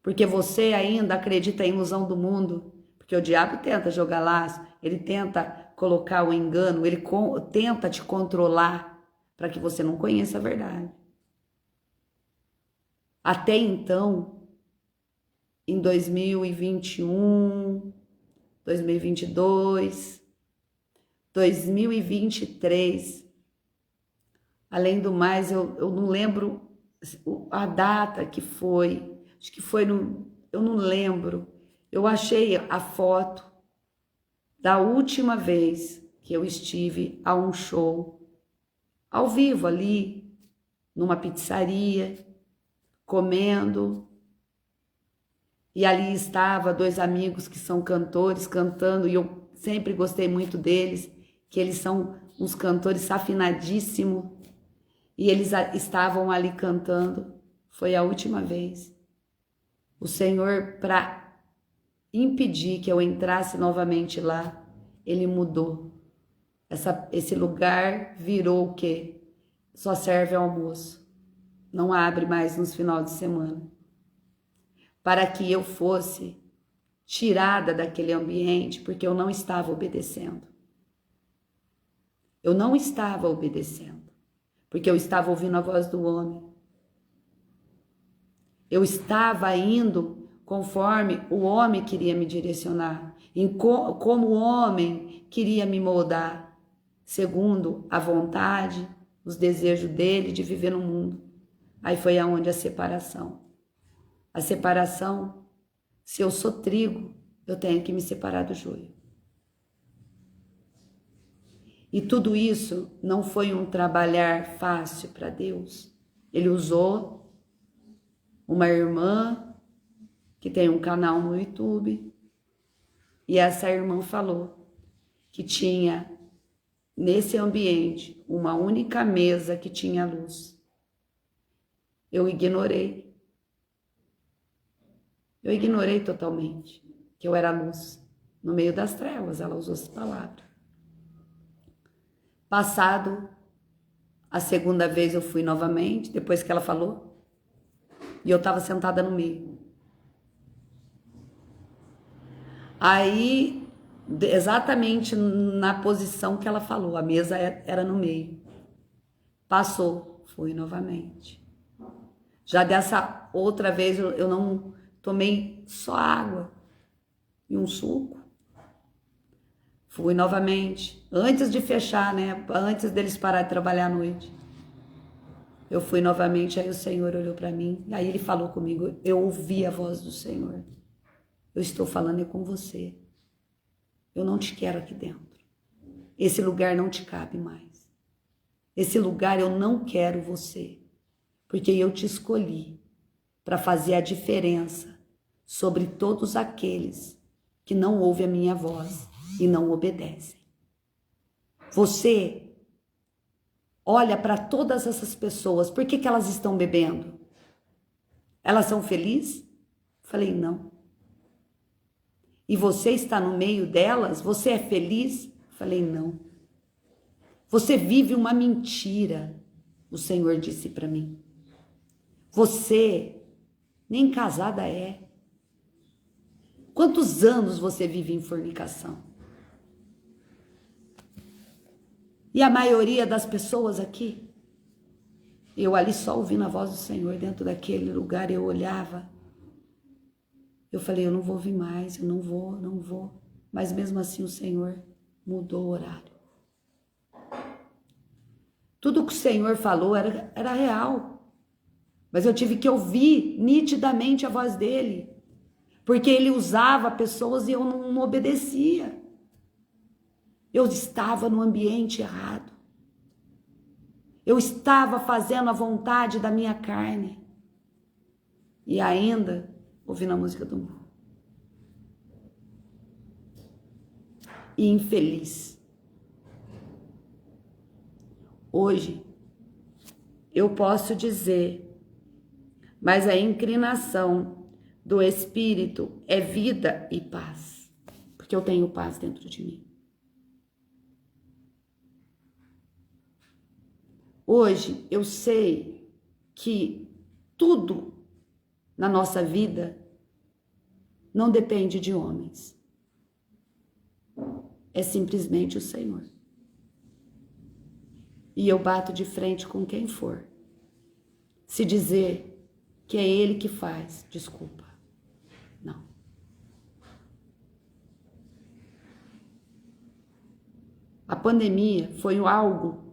porque você ainda acredita em ilusão do mundo, porque o diabo tenta jogar laço, ele tenta colocar o engano, ele tenta te controlar para que você não conheça a verdade. Até então, em 2021, 2022, 2023, além do mais, eu não lembro a data que foi, acho que foi eu não lembro, eu achei a foto da última vez que eu estive a um show, ao vivo ali, numa pizzaria, comendo, e ali estava 2 amigos que são cantores cantando, e eu sempre gostei muito deles, que eles são uns cantores afinadíssimos, e eles estavam ali cantando. Foi a última vez. O Senhor, para impedir que eu entrasse novamente lá, Ele mudou. Esse lugar virou o quê? Só serve almoço. Não abre mais nos finais de semana. Para que eu fosse tirada daquele ambiente, porque eu não estava obedecendo. Eu não estava obedecendo, porque eu estava ouvindo a voz do homem. Eu estava indo conforme o homem queria me direcionar, como o homem queria me moldar, segundo a vontade, os desejos dele de viver no mundo. Aí foi aonde a separação. A separação, se eu sou trigo, eu tenho que me separar do joio. E tudo isso não foi um trabalhar fácil para Deus. Ele usou uma irmã que tem um canal no YouTube, e essa irmã falou que tinha nesse ambiente uma única mesa que tinha luz. Eu ignorei. Eu ignorei totalmente que eu era luz no meio das trevas. Ela usou essa palavra. Passado a segunda vez eu fui novamente, depois que ela falou, e eu estava sentada no meio. Aí, exatamente na posição que ela falou, a mesa era no meio. Passou, fui novamente. Já dessa outra vez eu não tomei só água e um suco. Fui novamente, antes de fechar, né? Antes deles parar de trabalhar à noite. Eu fui novamente, aí o Senhor olhou para mim, aí ele falou comigo, eu ouvi a voz do Senhor. Eu estou falando é com você. Eu não te quero aqui dentro. Esse lugar não te cabe mais. Esse lugar eu não quero você. porque eu te escolhi para fazer a diferença sobre todos aqueles que não ouvem a minha voz e não obedecem. Você olha para todas essas pessoas, por que elas estão bebendo? Elas são felizes? Falei, não. E você está no meio delas? Você é feliz? Falei, não. Você vive uma mentira, o Senhor disse para mim. Você nem casada é. Quantos anos você vive em fornicação? E a maioria das pessoas aqui, eu ali só ouvindo a voz do Senhor dentro daquele lugar, eu olhava. Eu falei, eu não vou vir mais, eu não vou. Mas mesmo assim o Senhor mudou o horário. Tudo que o Senhor falou era real. Mas eu tive que ouvir nitidamente a voz dele. Porque ele usava pessoas e eu não obedecia. Eu estava no ambiente errado. Eu estava fazendo a vontade da minha carne. E ainda ouvindo a música do mundo. E infeliz. Hoje, eu posso dizer, mas a inclinação do Espírito é vida e paz. Porque eu tenho paz dentro de mim. Hoje, eu sei que tudo na nossa vida não depende de homens. É simplesmente o Senhor. E eu bato de frente com quem for. Se dizer que é Ele que faz, desculpa. Não. A pandemia foi algo,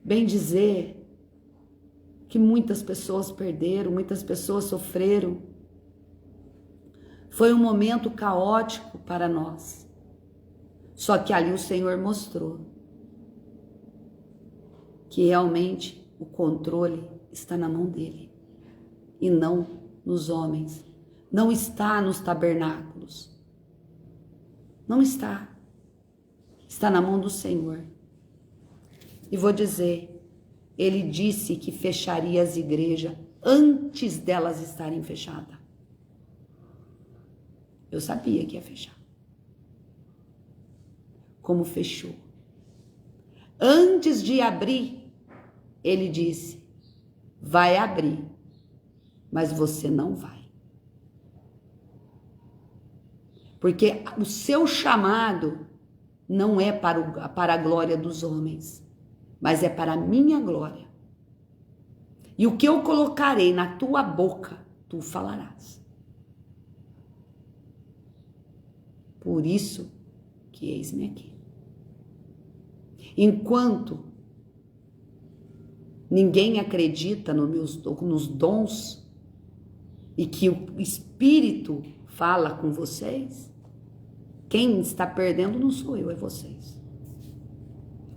bem dizer, que muitas pessoas perderam, muitas pessoas sofreram. Foi um momento caótico para nós. Só que ali o Senhor mostrou que realmente o controle está na mão dele e não nos homens. Não está nos tabernáculos. Não está. Está na mão do Senhor. E vou dizer, ele disse que fecharia as igrejas antes delas estarem fechadas. Eu sabia que ia fechar. Como fechou. Antes de abrir, ele disse, vai abrir, mas você não vai. Porque o seu chamado não é para a glória dos homens, mas é para a minha glória. E o que eu colocarei na tua boca, tu falarás. Por isso que eis-me aqui. Enquanto ninguém acredita nos dons e que o Espírito fala com vocês, quem está perdendo não sou eu, é vocês.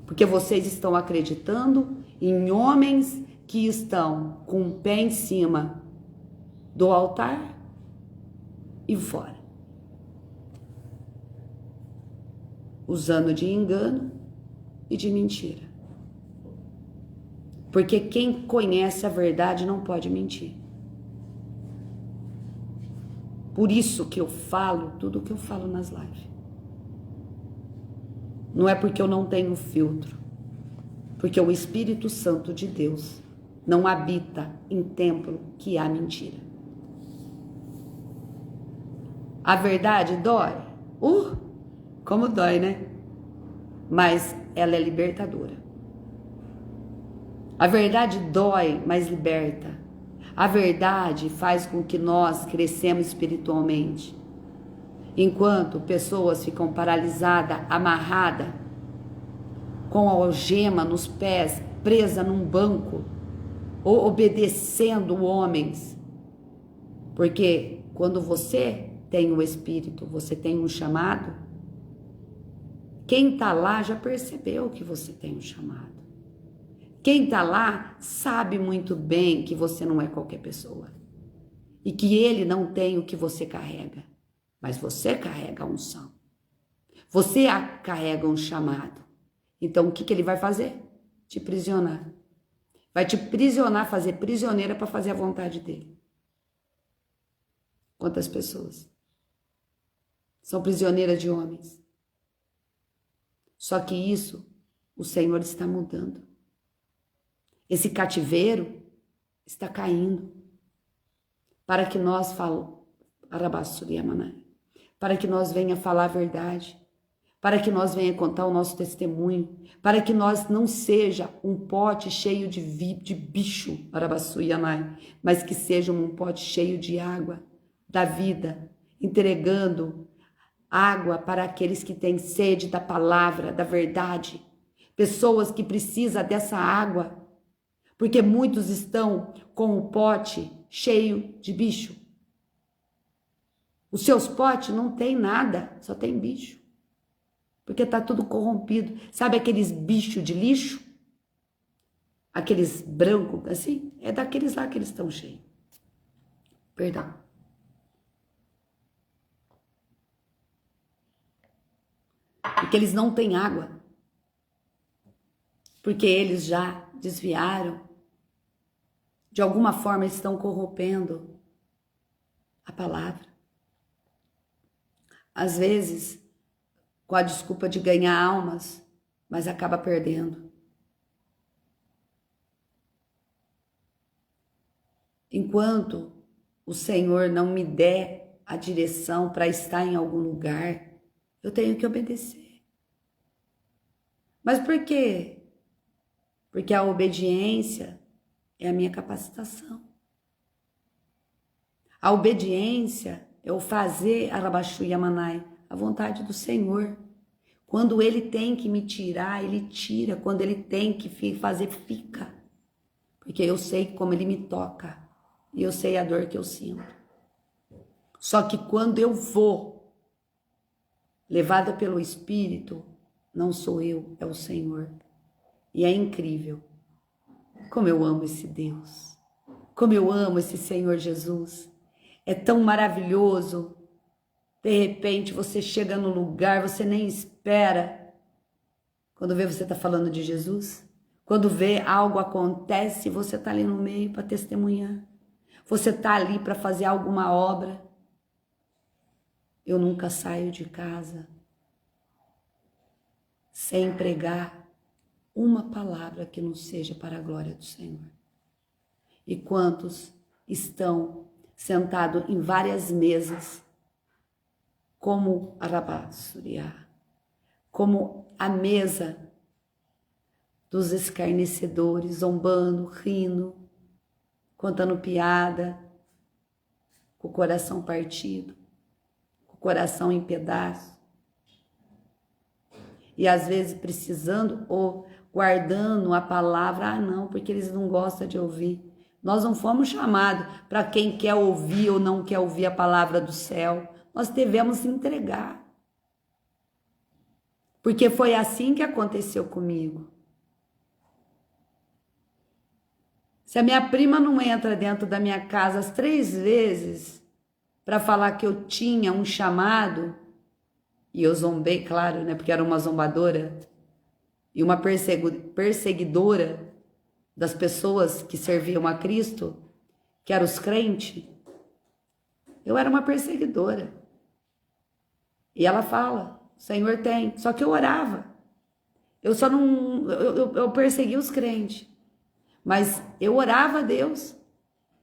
Porque vocês estão acreditando em homens que estão com o pé em cima do altar e fora. Usando de engano e de mentira. Porque quem conhece a verdade não pode mentir. Por isso que eu falo tudo o que eu falo nas lives. Não é porque eu não tenho filtro. Porque o Espírito Santo de Deus não habita em templo que há mentira. A verdade dói? Como dói, né? Mas ela é libertadora. A verdade dói, mas liberta. A verdade faz com que nós crescemos espiritualmente. Enquanto pessoas ficam paralisadas, amarradas, com a algema nos pés, presa num banco, ou obedecendo homens. Porque quando você tem o Espírito, você tem um chamado, quem está lá já percebeu que você tem um chamado. Quem está lá sabe muito bem que você não é qualquer pessoa. E que ele não tem o que você carrega. Mas você carrega a unção. Você carrega um chamado. Então o que ele vai fazer? Te prisionar. Vai te prisionar, fazer prisioneira para fazer a vontade dele. Quantas pessoas são prisioneiras de homens? Só que isso o Senhor está mudando. Esse cativeiro está caindo. Para que nós para que nós venha falar a verdade, para que nós venha contar o nosso testemunho, para que nós não seja um pote cheio de bicho, mas que seja um pote cheio de água da vida, entregando água para aqueles que têm sede da palavra, da verdade, pessoas que precisam dessa água, porque muitos estão com o pote cheio de bicho. Os seus potes não tem nada, só tem bicho. Porque tá tudo corrompido. Sabe aqueles bichos de lixo? Aqueles brancos assim? É daqueles lá que eles estão cheios. Perdão. Porque eles não têm água. Porque eles já desviaram. De alguma forma estão corrompendo a palavra. Às vezes, com a desculpa de ganhar almas, mas acaba perdendo. Enquanto o Senhor não me der a direção para estar em algum lugar, eu tenho que obedecer. Mas por quê? Porque a obediência é a minha capacitação. A obediência é o fazer a vontade do Senhor. Quando ele tem que me tirar, ele tira. Quando ele tem que fazer, fica. Porque eu sei como ele me toca. E eu sei a dor que eu sinto. Só que quando eu vou, levada pelo Espírito, não sou eu, é o Senhor. E é incrível. Como eu amo esse Deus. Como eu amo esse Senhor Jesus. É tão maravilhoso. De repente você chega no lugar, você nem espera. Quando vê, você está falando de Jesus. Quando vê, algo acontece, você está ali no meio para testemunhar. Você está ali para fazer alguma obra. Eu nunca saio de casa sem pregar uma palavra que não seja para a glória do Senhor. E quantos estão sentados em várias mesas, como como a mesa dos escarnecedores, zombando, rindo, contando piada, com o coração partido, com o coração em pedaços. E às vezes precisando ou guardando a palavra, não, porque eles não gostam de ouvir. Nós não fomos chamados para quem quer ouvir ou não quer ouvir a palavra do céu. Nós devemos entregar. Porque foi assim que aconteceu comigo. Se a minha prima não entra dentro da minha casa as 3 vezes para falar que eu tinha um chamado, e eu zombei, claro, né, porque era uma zombadora e uma perseguidora das pessoas que serviam a Cristo, que eram os crentes, eu era uma perseguidora. E ela fala, o Senhor tem, só que eu orava. Eu só não, eu perseguia os crentes. Mas eu orava a Deus,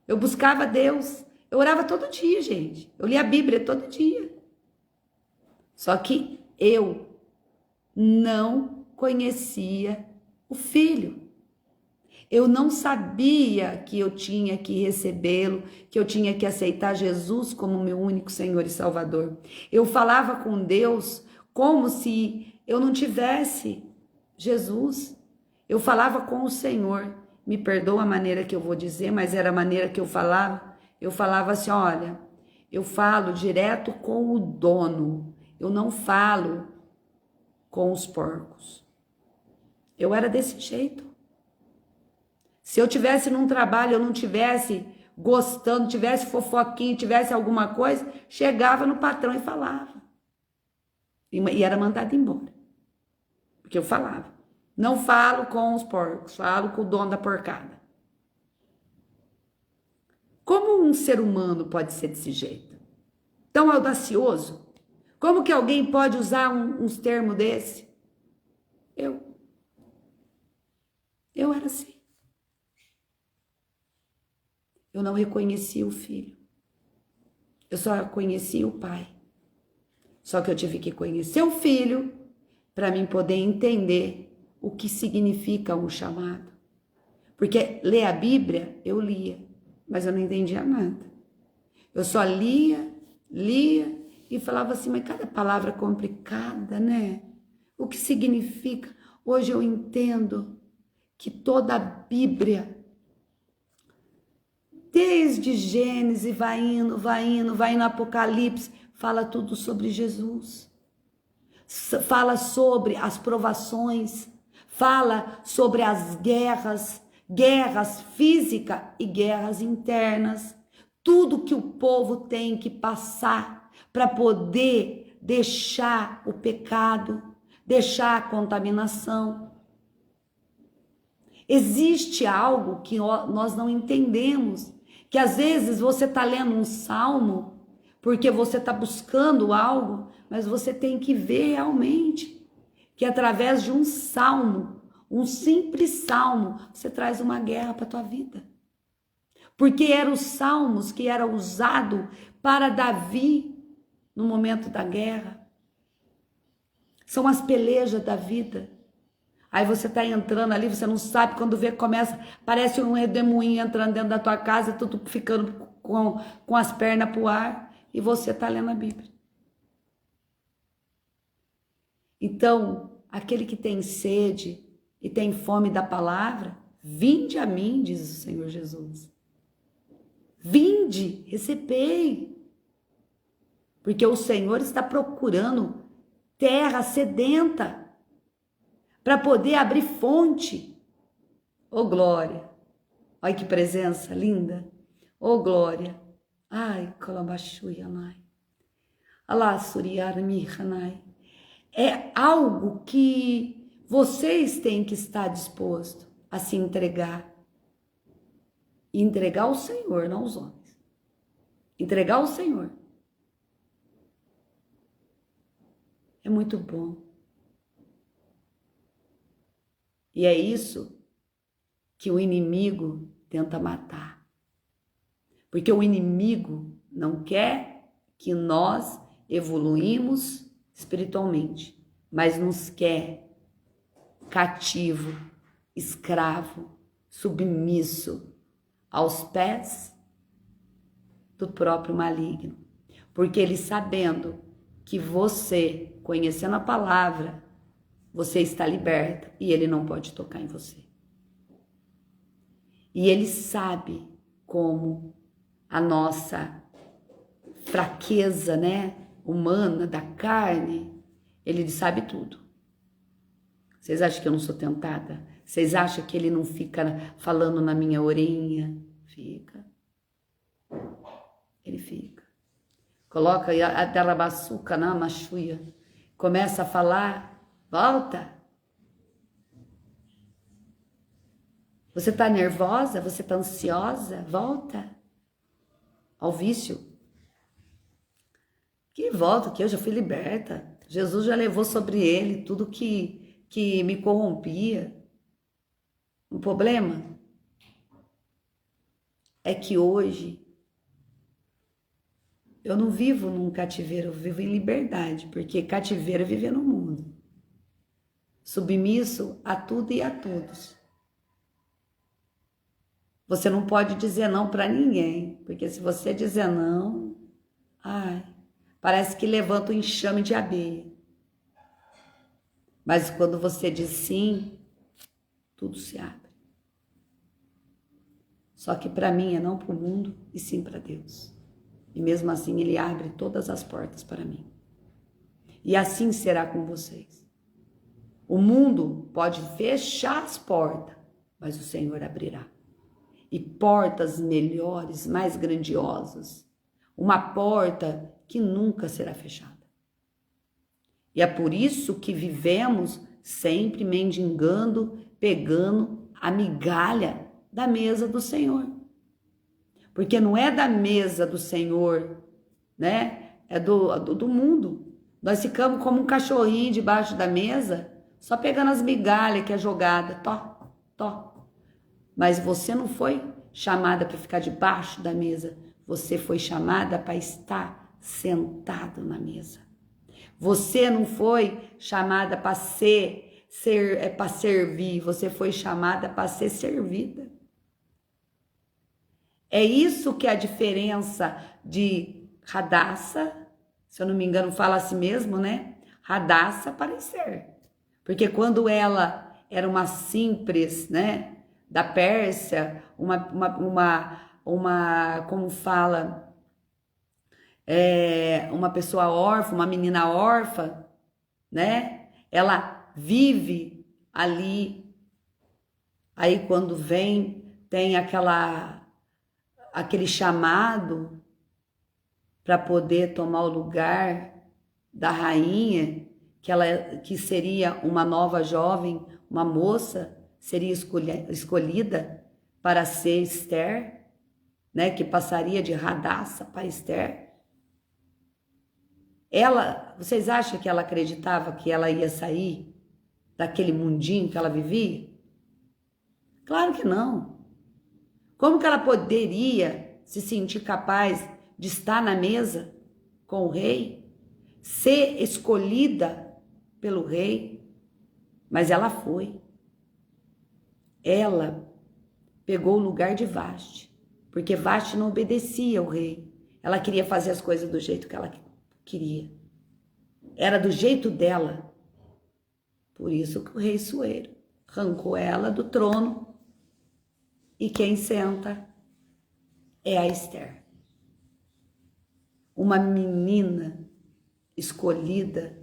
eu buscava a Deus, eu orava todo dia, gente. Eu lia a Bíblia todo dia. Só que eu não conhecia o Filho. Eu não sabia que eu tinha que recebê-lo, que eu tinha que aceitar Jesus como meu único Senhor e Salvador. Eu falava com Deus como se eu não tivesse Jesus. Eu falava com o Senhor. Me perdoa a maneira que eu vou dizer, mas era a maneira que eu falava. Eu falava assim, olha, eu falo direto com o dono. Eu não falo com os porcos. Eu era desse jeito. Se eu tivesse num trabalho, eu não tivesse gostando, tivesse fofoquinha, tivesse alguma coisa, chegava no patrão e falava. E era mandado embora. Porque eu falava. Não falo com os porcos, falo com o dono da porcada. Como um ser humano pode ser desse jeito? Tão audacioso? Como que alguém pode usar uns termos desse? Eu era assim. Eu não reconhecia o filho. Eu só conhecia o pai. Só que eu tive que conhecer o filho para mim poder entender o que significa um chamado. Porque ler a Bíblia, eu lia, mas eu não entendia nada. Eu só lia e falava assim, mas cada palavra é complicada, né? O que significa? Hoje eu entendo que toda a Bíblia, desde Gênesis, vai indo, Apocalipse, fala tudo sobre Jesus. Fala sobre as provações, fala sobre as guerras físicas e guerras internas. Tudo que o povo tem que passar para poder deixar o pecado, deixar a contaminação. Existe algo que nós não entendemos, que às vezes você está lendo um salmo porque você está buscando algo, mas você tem que ver realmente que através de um salmo, um simples salmo, você traz uma guerra para a tua vida. Porque eram os salmos que era usado para Davi no momento da guerra. São as pelejas da vida. Aí você tá entrando ali, você não sabe, quando vê, começa, parece um redemoinho entrando dentro da tua casa, tudo ficando com as pernas pro ar, e você tá lendo a Bíblia. Então, aquele que tem sede e tem fome da palavra, vinde a mim, diz o Senhor Jesus. Vinde, recebei. Porque o Senhor está procurando terra sedenta para poder abrir fonte. Ô glória! Olha que presença linda! Ô glória! Ai, colabachui-anai. Alá, suriar-mi-hanai. É algo que vocês têm que estar disposto a se entregar. E entregar ao Senhor, não aos homens. Entregar ao Senhor. É muito bom. E é isso que o inimigo tenta matar. Porque o inimigo não quer que nós evoluímos espiritualmente, mas nos quer cativo, escravo, submisso aos pés do próprio maligno. Porque ele sabendo que você, conhecendo a palavra, você está liberta e ele não pode tocar em você. E ele sabe como a nossa fraqueza, né, humana, da carne, ele sabe tudo. Vocês acham que eu não sou tentada? Vocês acham que ele não fica falando na minha orelhinha? Fica. Ele fica. Coloca a telabaçuca na machuia. Começa a falar. Volta. Você tá nervosa? Você tá ansiosa? Volta ao vício. Que volta, que eu já fui liberta. Jesus já levou sobre ele tudo que me corrompia. O problema é que hoje eu não vivo num cativeiro, eu vivo em liberdade, porque cativeiro é viver no mundo. Submisso a tudo e a todos. Você não pode dizer não para ninguém, porque se você dizer não, parece que levanta um enxame de abelha. Mas quando você diz sim, tudo se abre. Só que para mim é não para o mundo e sim para Deus. E mesmo assim ele abre todas as portas para mim. E assim será com vocês. O mundo pode fechar as portas, mas o Senhor abrirá. e portas melhores, mais grandiosas. Uma porta que nunca será fechada. E é por isso que vivemos sempre mendigando, pegando a migalha da mesa do Senhor. Porque não é da mesa do Senhor, né? É do mundo. Nós ficamos como um cachorrinho debaixo da mesa, só pegando as migalhas que é jogada. Tó, tó. Mas você não foi chamada para ficar debaixo da mesa. Você foi chamada para estar sentado na mesa. Você não foi chamada para para servir. Você foi chamada para ser servida. É isso que é a diferença de Radassa, se eu não me engano, fala assim mesmo, né? Radassa para Esther. Porque quando ela era uma simples, né, da Pérsia, como fala, uma pessoa órfã, uma menina órfã, né? Ela vive ali. Aí quando tem aquele chamado para poder tomar o lugar da rainha, que seria uma nova jovem, uma moça, seria escolhida para ser Esther, né, que passaria de Radassa para Esther. Vocês acham que ela acreditava que ela ia sair daquele mundinho que ela vivia? Claro que não. Como que ela poderia se sentir capaz de estar na mesa com o rei, ser escolhida pelo rei? Mas ela foi. Ela pegou o lugar de Vasti, porque Vasti não obedecia ao rei. Ela queria fazer as coisas do jeito que ela queria. Era do jeito dela. Por isso que o rei Assuero arrancou ela do trono. E quem senta é a Esther. Uma menina escolhida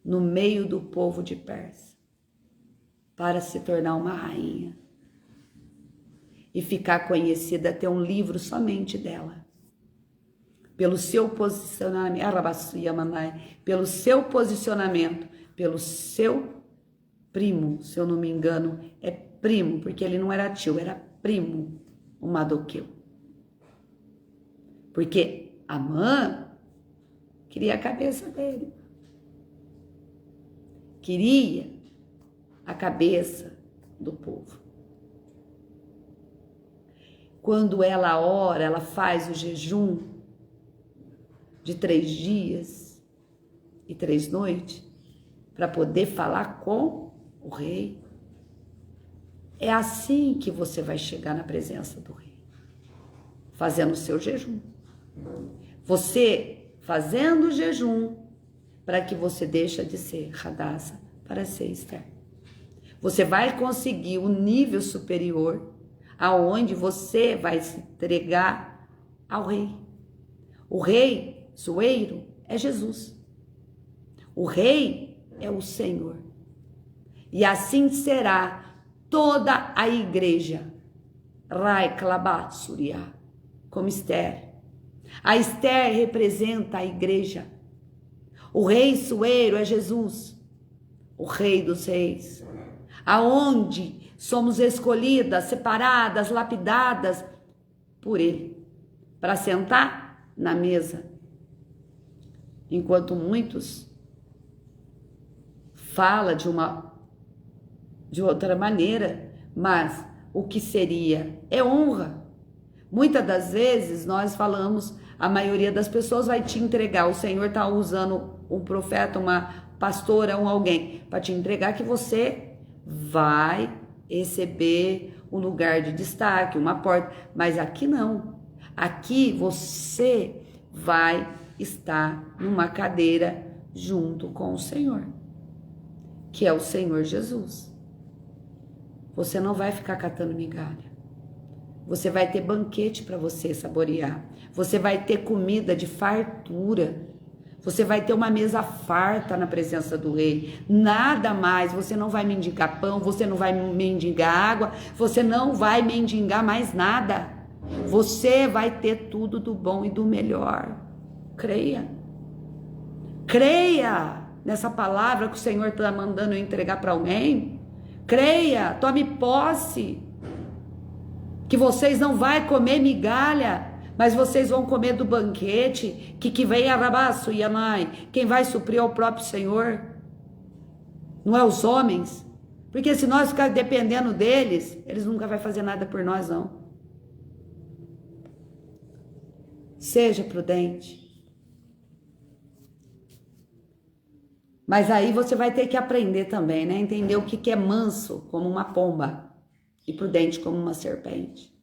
no meio do povo de Pérsia para se tornar uma rainha e ficar conhecida, ter um livro somente dela. Pelo seu posicionamento, pelo seu primo, se eu não me engano, é primo, porque ele não era tio, era primo, o Mardoqueu. Porque Amã queria a cabeça dele. Queria a cabeça do povo. Quando ela ora, ela faz o jejum de 3 dias e 3 noites para poder falar com o rei. É assim que você vai chegar na presença do rei, fazendo o seu jejum. Você fazendo o jejum para que você deixe de ser Radassa para ser Esther. Você vai conseguir um nível superior aonde você vai se entregar ao rei. O rei Assuero é Jesus. O rei é o Senhor. E assim será toda a igreja, Rai Klabat Surya, como Esther. A Esther representa a igreja. O rei Assuero é Jesus, o rei dos reis. Aonde somos escolhidas, separadas, lapidadas por ele, para sentar na mesa. Enquanto muitos falam de outra maneira, mas o que seria é honra. Muitas das vezes nós falamos, a maioria das pessoas vai te entregar, o Senhor está usando um profeta, uma pastora, alguém, para te entregar que você vai receber um lugar de destaque, uma porta, mas aqui não. Aqui você vai estar numa cadeira junto com o Senhor, que é o Senhor Jesus. Você não vai ficar catando migalha. Você vai ter banquete para você saborear. Você vai ter comida de fartura. Você vai ter uma mesa farta na presença do rei. Nada mais. Você não vai mendigar pão, você não vai mendigar água, você não vai mendigar mais nada. Você vai ter tudo do bom e do melhor. Creia. Creia nessa palavra que o Senhor está mandando eu entregar para alguém. Creia, tome posse. Que vocês não vão comer migalha, mas vocês vão comer do banquete, que vem arabaço e amai. Quem vai suprir é o próprio Senhor, não é os homens. Porque se nós ficarmos dependendo deles, eles nunca vão fazer nada por nós, não. Seja prudente. Mas aí você vai ter que aprender também, né? Entender o que é manso como uma pomba e prudente como uma serpente.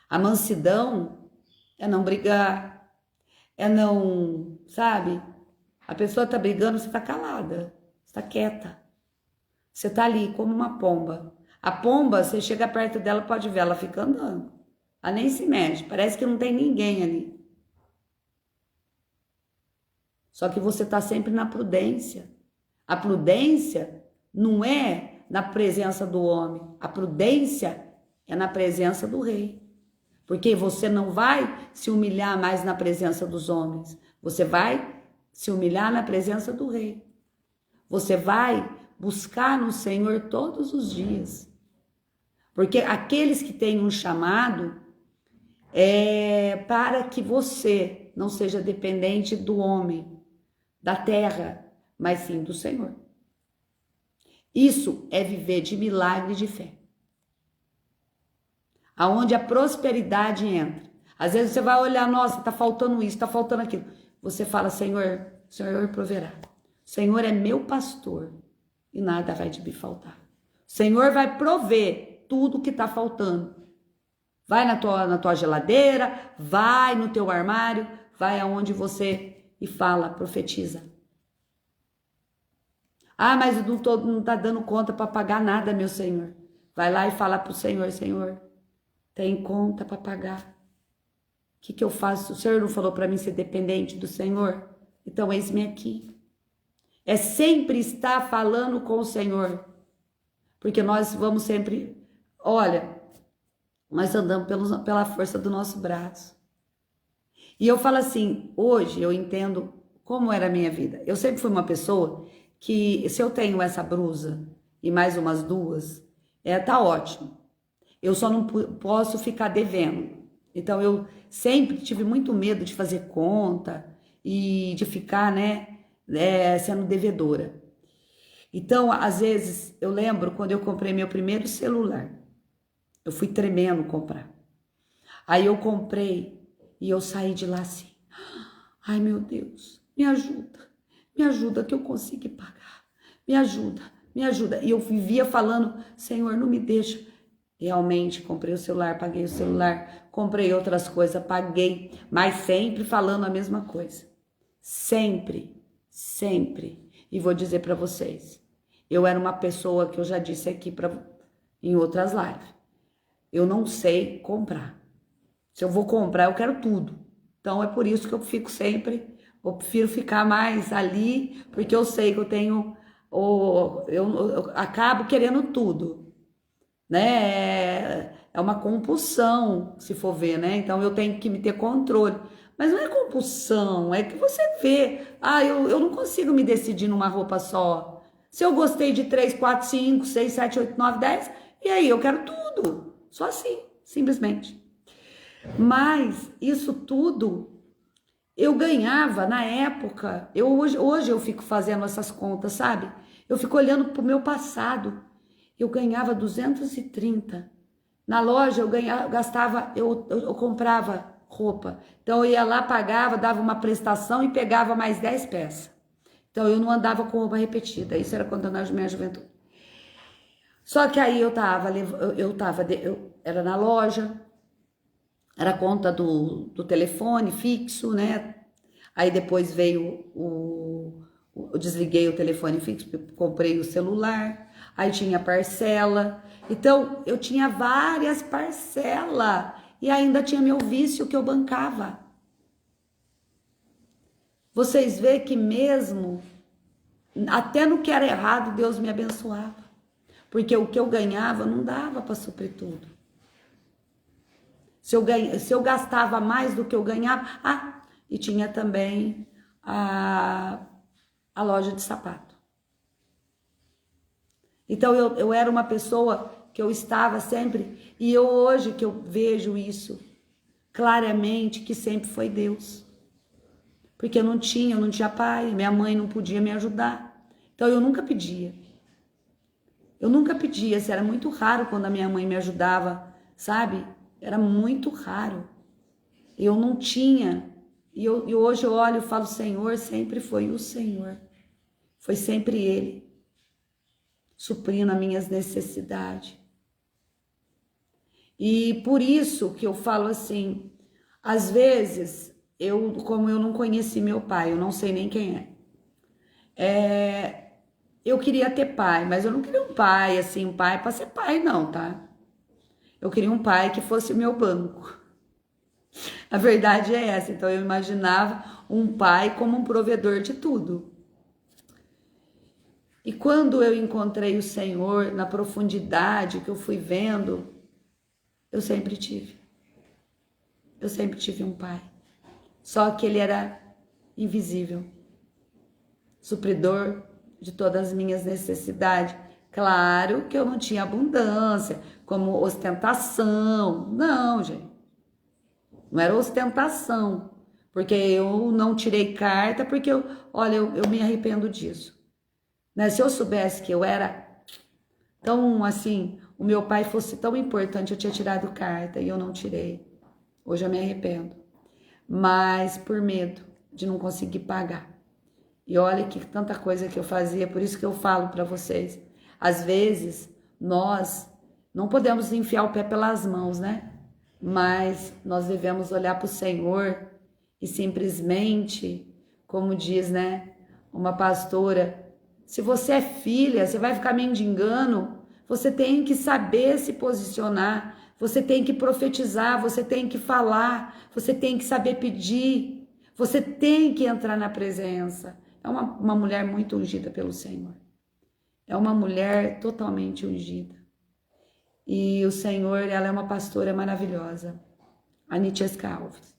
A mansidão é não brigar, é não, sabe? A pessoa tá brigando, você tá calada, você tá quieta. Você tá ali como uma pomba. A pomba, você chega perto dela, pode ver, ela fica andando. Ela nem se mexe, parece que não tem ninguém ali. Só que você tá sempre na prudência. A prudência não é na presença do homem. A prudência é na presença do rei. Porque você não vai se humilhar mais na presença dos homens. Você vai se humilhar na presença do rei. Você vai buscar no Senhor todos os dias. Porque aqueles que têm um chamado é para que você não seja dependente do homem, da terra, mas sim do Senhor. Isso é viver de milagre de fé. Aonde a prosperidade entra. Às vezes você vai olhar, nossa, tá faltando isso, tá faltando aquilo. Você fala, Senhor, o Senhor proverá. O Senhor é meu pastor e nada vai te faltar. O Senhor vai prover tudo que tá faltando. Vai na tua geladeira, vai no teu armário, vai aonde você e fala, profetiza. Ah, mas não tá dando conta para pagar nada, meu Senhor. Vai lá e fala pro Senhor, Senhor, tem conta para pagar. O que eu faço? O Senhor não falou para mim ser dependente do Senhor? Então eis-me aqui. É sempre estar falando com o Senhor. Porque nós vamos sempre... Olha, nós andamos pela força do nosso braço. E eu falo assim, hoje eu entendo como era a minha vida. Eu sempre fui uma pessoa que, se eu tenho essa blusa e mais umas duas, tá ótimo. Eu só não posso ficar devendo. Então, eu sempre tive muito medo de fazer conta e de ficar, né, sendo devedora. Então, às vezes, eu lembro quando eu comprei meu primeiro celular. Eu fui tremendo comprar. Aí eu comprei e eu saí de lá assim. Ai, meu Deus, me ajuda que eu consiga pagar. Me ajuda. E eu vivia falando, Senhor, não me deixa. Realmente, comprei o celular, paguei o celular, comprei outras coisas, paguei, mas sempre falando a mesma coisa. Sempre. E vou dizer para vocês, eu era uma pessoa que eu já disse aqui em outras lives. Eu não sei comprar. Se eu vou comprar, eu quero tudo. Então, é por isso que eu fico sempre, eu prefiro ficar mais ali, porque eu sei que eu tenho, eu acabo querendo tudo, né? É uma compulsão, se for ver, né? Então, eu tenho que me ter controle. Mas não é compulsão, é que você vê. Ah, eu não consigo me decidir numa roupa só. Se eu gostei de 3, 4, 5, 6, 7, 8, 9, 10, e aí eu quero tudo. Só assim, simplesmente. Mas isso tudo eu ganhava na época. Hoje eu fico fazendo essas contas, sabe? Eu fico olhando para o meu passado. Eu ganhava 230. Na loja eu comprava roupa. Então eu ia lá, pagava, dava uma prestação e pegava mais 10 peças. Então eu não andava com roupa repetida. Isso era quando eu na minha juventude. Só que aí eu era na loja, era a conta do telefone fixo, né? Aí depois veio eu desliguei o telefone fixo, comprei o celular, aí tinha parcela. Então eu tinha várias parcelas e ainda tinha meu vício que eu bancava. Vocês veem que mesmo, até no que era errado, Deus me abençoava. Porque o que eu ganhava não dava para suprir tudo. Se eu gastava mais do que eu ganhava... e tinha também a loja de sapato. Então eu era uma pessoa que eu estava sempre... E hoje que eu vejo isso claramente, que sempre foi Deus. Porque eu não tinha pai, minha mãe não podia me ajudar. Então eu nunca pedia. Assim, era muito raro quando a minha mãe me ajudava, sabe? Era muito raro. Eu não tinha. E hoje eu olho e falo, Senhor, sempre foi o Senhor. Foi sempre Ele, suprindo as minhas necessidades. E por isso que eu falo assim, às vezes, como eu não conheci meu pai, eu não sei nem quem é. Eu queria ter pai, mas eu não queria um pai, assim, um pai para ser pai, não, tá? Eu queria um pai que fosse meu banco. A verdade é essa. Então eu imaginava um pai como um provedor de tudo. E quando eu encontrei o Senhor na profundidade que eu fui vendo, eu sempre tive. Eu sempre tive um pai. Só que ele era invisível. Supridor de todas as minhas necessidades. Claro que eu não tinha abundância, como ostentação. Não, gente. Não era ostentação. Porque eu não tirei carta, porque eu me arrependo disso. Né? Se eu soubesse que eu era tão assim, o meu pai fosse tão importante, eu tinha tirado carta e eu não tirei. Hoje eu me arrependo. Mas por medo de não conseguir pagar. E olha que tanta coisa que eu fazia, por isso que eu falo para vocês. Às vezes, nós não podemos enfiar o pé pelas mãos, né? Mas nós devemos olhar para o Senhor e simplesmente, como diz, né, uma pastora, se você é filha, você vai ficar mendigando, você tem que saber se posicionar, você tem que profetizar, você tem que falar, você tem que saber pedir, você tem que entrar na presença. É uma mulher muito ungida pelo Senhor. É uma mulher totalmente ungida. E o Senhor, ela é uma pastora maravilhosa. A Nitesca Alves.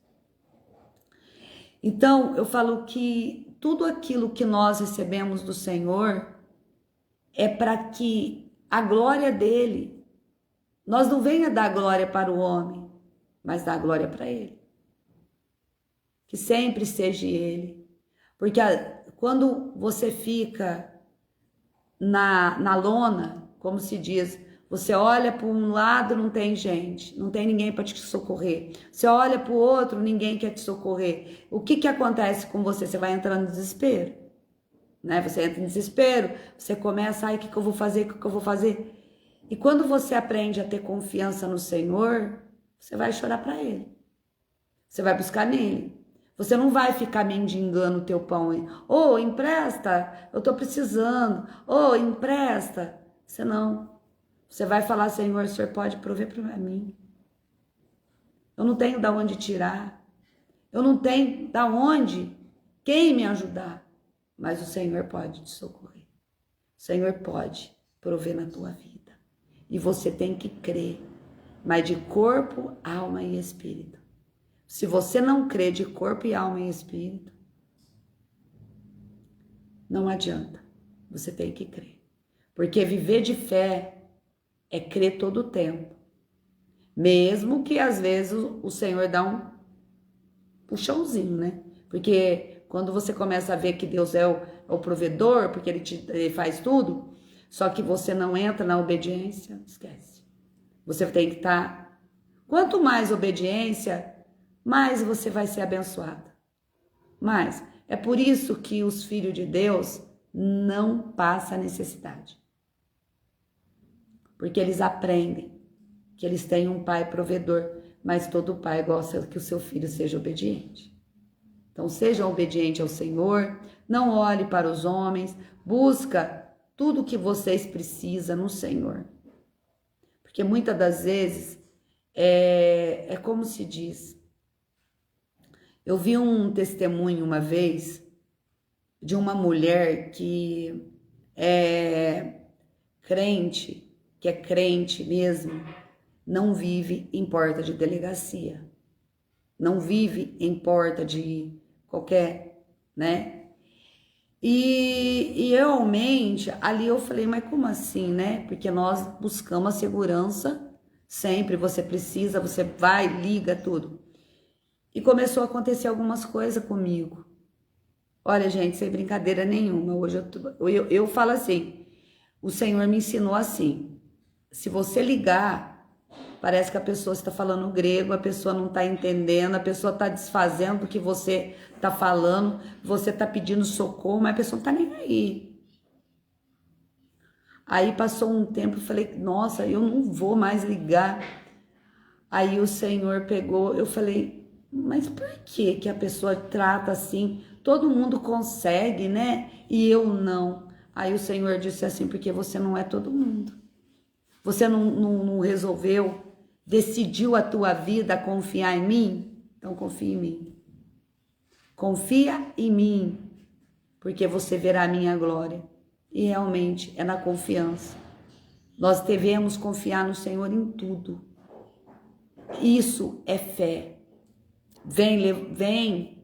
Então, eu falo que tudo aquilo que nós recebemos do Senhor é para que a glória dele, nós não venha dar glória para o homem, mas dar glória para ele. Que sempre seja ele. Porque quando você fica na lona, como se diz, você olha para um lado, não tem gente, não tem ninguém para te socorrer. Você olha para o outro, ninguém quer te socorrer. O que acontece com você? Você vai entrando em desespero, né? Você entra em desespero, você começa, o que eu vou fazer, o que eu vou fazer? E quando você aprende a ter confiança no Senhor, você vai chorar para Ele. Você vai buscar nele. Você não vai ficar mendigando o teu pão. Empresta, eu tô precisando. Empresta. Você não. Você vai falar, Senhor, o Senhor pode prover para mim. Eu não tenho de onde tirar. Eu não tenho de onde quem me ajudar. Mas o Senhor pode te socorrer. O Senhor pode prover na tua vida. E você tem que crer. Mas de corpo, alma e espírito. Se você não crê de corpo e alma e espírito, não adianta. Você tem que crer. Porque viver de fé é crer todo o tempo. Mesmo que às vezes o Senhor dá um puxãozinho, né? Porque quando você começa a ver que Deus é o provedor, porque ele faz tudo, só que você não entra na obediência, esquece. Você tem que estar... Quanto mais obediência, mais você vai ser abençoado. Mas é por isso que os filhos de Deus não passam necessidade. Porque eles aprendem que eles têm um pai provedor, mas todo pai gosta que o seu filho seja obediente. Então sejam obedientes ao Senhor, não olhe para os homens, busca tudo que vocês precisam no Senhor. Porque muitas das vezes é como se diz. Eu vi um testemunho uma vez de uma mulher que é crente, que é crente mesmo, não vive em porta de delegacia, não vive em porta de qualquer, né? E realmente ali eu falei, mas como assim, né? Porque nós buscamos a segurança sempre, você precisa, você vai, liga, tudo. E começou a acontecer algumas coisas comigo. Olha, gente, sem brincadeira nenhuma, hoje eu falo assim, o Senhor me ensinou assim, se você ligar, parece que a pessoa está falando grego, a pessoa não está entendendo, a pessoa está desfazendo o que você está falando, você está pedindo socorro, mas a pessoa não está nem aí. Aí passou um tempo, eu falei, nossa, eu não vou mais ligar. Aí o Senhor pegou, eu falei, mas por que que a pessoa trata assim? Todo mundo consegue, né? E eu não. Aí o Senhor disse assim, porque você não é todo mundo. Você não resolveu, decidiu a tua vida a confiar em mim? Então confia em mim. Confia em mim, porque você verá a minha glória. E realmente é na confiança. Nós devemos confiar no Senhor em tudo. Isso é fé. Vem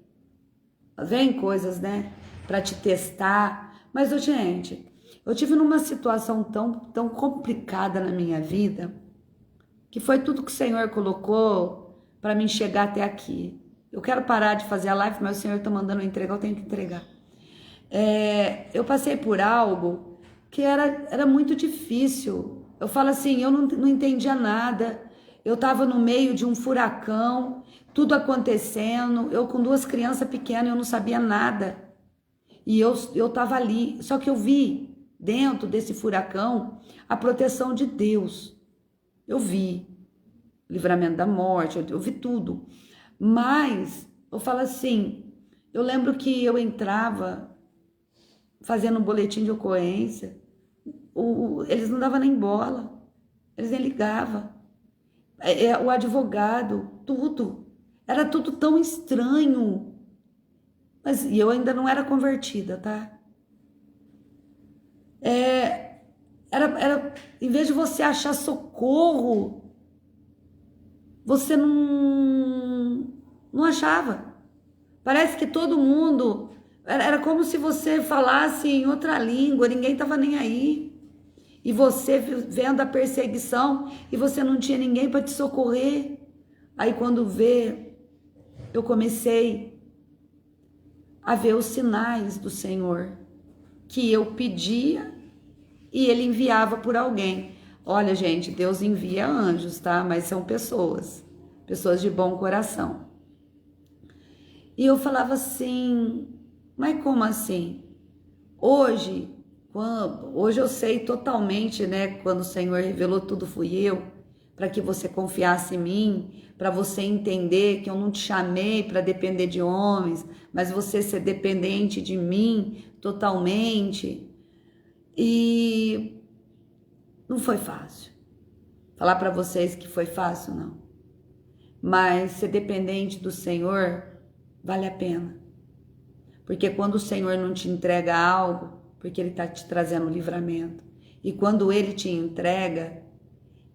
coisas, né, para te testar. Mas, gente, eu tive numa situação tão complicada na minha vida, que foi tudo que o Senhor colocou para mim chegar até aqui. Eu quero parar de fazer a live, mas o Senhor está mandando eu entregar, eu tenho que entregar. Eu passei por algo que era muito difícil. Eu falo assim, eu não entendia nada. Eu estava no meio de um furacão, tudo acontecendo. Eu com duas crianças pequenas, eu não sabia nada. E eu estava ali. Só que eu vi dentro desse furacão a proteção de Deus. Eu vi livramento da morte, eu vi tudo. Mas eu falo assim, eu lembro que eu entrava fazendo um boletim de ocorrência, eles não davam nem bola, eles nem ligavam. O advogado, tudo. Era tudo tão estranho. E eu ainda não era convertida, tá? Em vez de você achar socorro, você não achava. Parece que todo mundo... Era como se você falasse em outra língua, ninguém tava nem aí. E você vendo a perseguição e você não tinha ninguém para te socorrer. Aí quando eu comecei a ver os sinais do Senhor, que eu pedia e ele enviava por alguém. Olha, gente, Deus envia anjos, tá? Mas são pessoas de bom coração. E eu falava assim, mas como assim? Hoje eu sei totalmente, né? Quando o Senhor revelou tudo, fui eu, para que você confiasse em mim, para você entender que eu não te chamei para depender de homens, mas você ser dependente de mim totalmente. E não foi fácil. Falar para vocês que foi fácil, não. Mas ser dependente do Senhor vale a pena. Porque quando o Senhor não te entrega algo, porque Ele está te trazendo livramento. E quando Ele te entrega,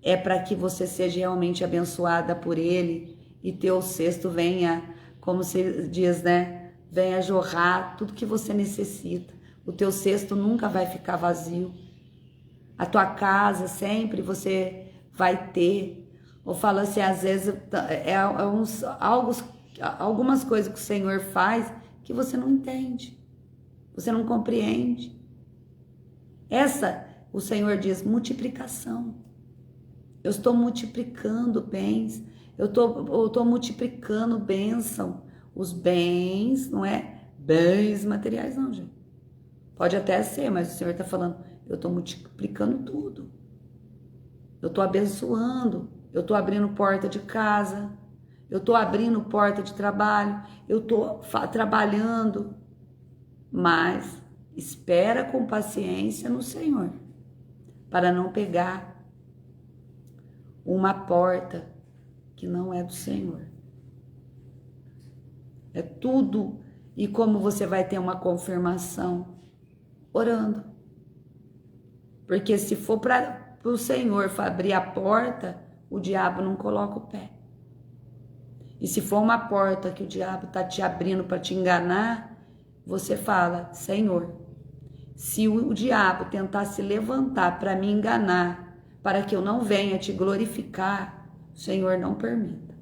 é para que você seja realmente abençoada por Ele e teu cesto venha, como se diz, né? Venha jorrar tudo que você necessita. O teu cesto nunca vai ficar vazio. A tua casa sempre você vai ter. Ou fala assim, às vezes algumas coisas que o Senhor faz que você não entende, você não compreende. O Senhor diz, multiplicação. Eu estou multiplicando bens, eu estou multiplicando bênção. Os bens, não é bens materiais não, gente. Pode até ser, mas o Senhor está falando, eu estou multiplicando tudo. Eu estou abençoando, eu estou abrindo porta de casa, eu estou abrindo porta de trabalho, eu estou trabalhando, mas espera com paciência no Senhor, para não pegar uma porta que não é do Senhor. É tudo E como você vai ter uma confirmação? Orando. Porque se for para o Senhor abrir a porta, o diabo não coloca o pé. E se for uma porta que o diabo está te abrindo para te enganar, você fala, Senhor, se o diabo tentar se levantar para me enganar, para que eu não venha te glorificar, o Senhor não permita.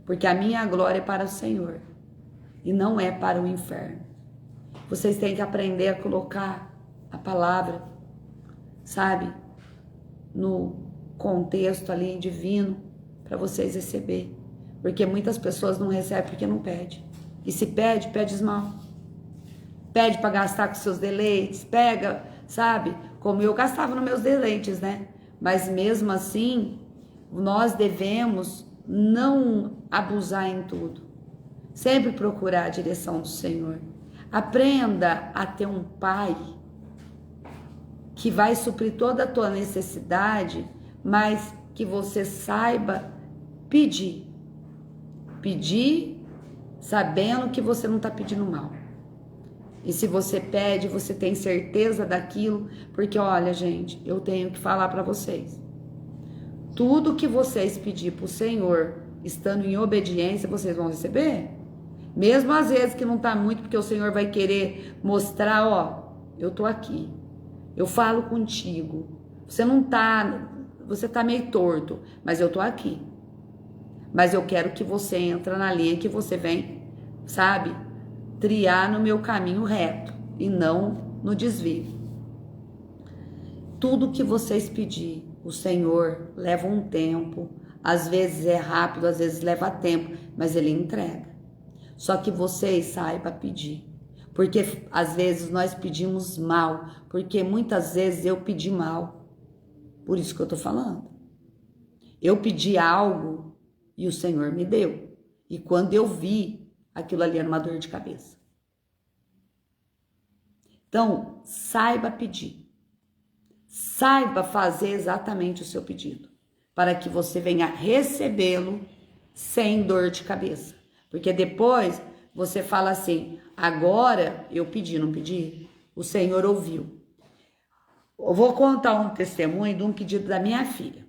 Porque a minha glória é para o Senhor e não é para o inferno. Vocês têm que aprender a colocar a palavra, sabe, no contexto ali divino, para vocês receber. Porque muitas pessoas não recebem porque não pede. E se pede, pede esmal. Pede para gastar com seus deleites, pega, sabe? Como eu gastava nos meus deleites, né? Mas mesmo assim, nós devemos não abusar em tudo. Sempre procurar a direção do Senhor. Aprenda a ter um pai que vai suprir toda a tua necessidade, mas que você saiba pedir. Pedir sabendo que você não está pedindo mal. E se você pede, você tem certeza daquilo, porque olha, gente, eu tenho que falar para vocês. Tudo que vocês pedir para o Senhor, estando em obediência, vocês vão receber. Mesmo às vezes que não está muito, porque o Senhor vai querer mostrar, ó, eu tô aqui. Eu falo contigo. Você tá meio torto, mas eu tô aqui. Mas eu quero que você entre na linha, que você vem, sabe, triar no meu caminho reto e não no desvio. Tudo que vocês pedir, o Senhor leva um tempo, às vezes é rápido, às vezes leva tempo, mas Ele entrega. Só que vocês saibam pedir, porque às vezes nós pedimos mal, porque muitas vezes eu pedi mal, por isso que eu tô falando. Eu pedi algo e o Senhor me deu, e quando eu vi, aquilo ali era uma dor de cabeça. Então, saiba pedir. Saiba fazer exatamente o seu pedido, para que você venha recebê-lo sem dor de cabeça. Porque depois você fala assim, agora eu pedi, não pedi? O Senhor ouviu. Eu vou contar um testemunho de um pedido da minha filha.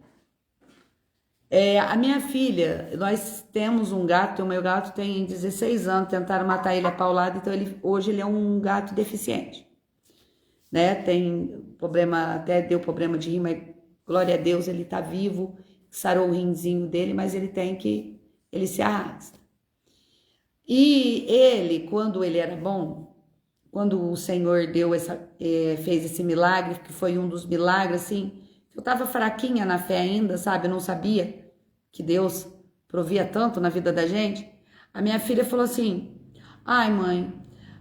A minha filha, nós temos um gato, o meu gato tem 16 anos, tentaram matar ele a paulada, então hoje ele é um gato deficiente. Né? Tem problema, até deu problema de rim, mas glória a Deus, ele tá vivo, sarou o rinzinho dele, mas ele se arrasta. E ele, quando ele era bom, quando o Senhor fez esse milagre, que foi um dos milagres, assim, eu tava fraquinha na fé ainda, sabe, eu não sabia que Deus provia tanto na vida da gente. A minha filha falou assim, ai mãe,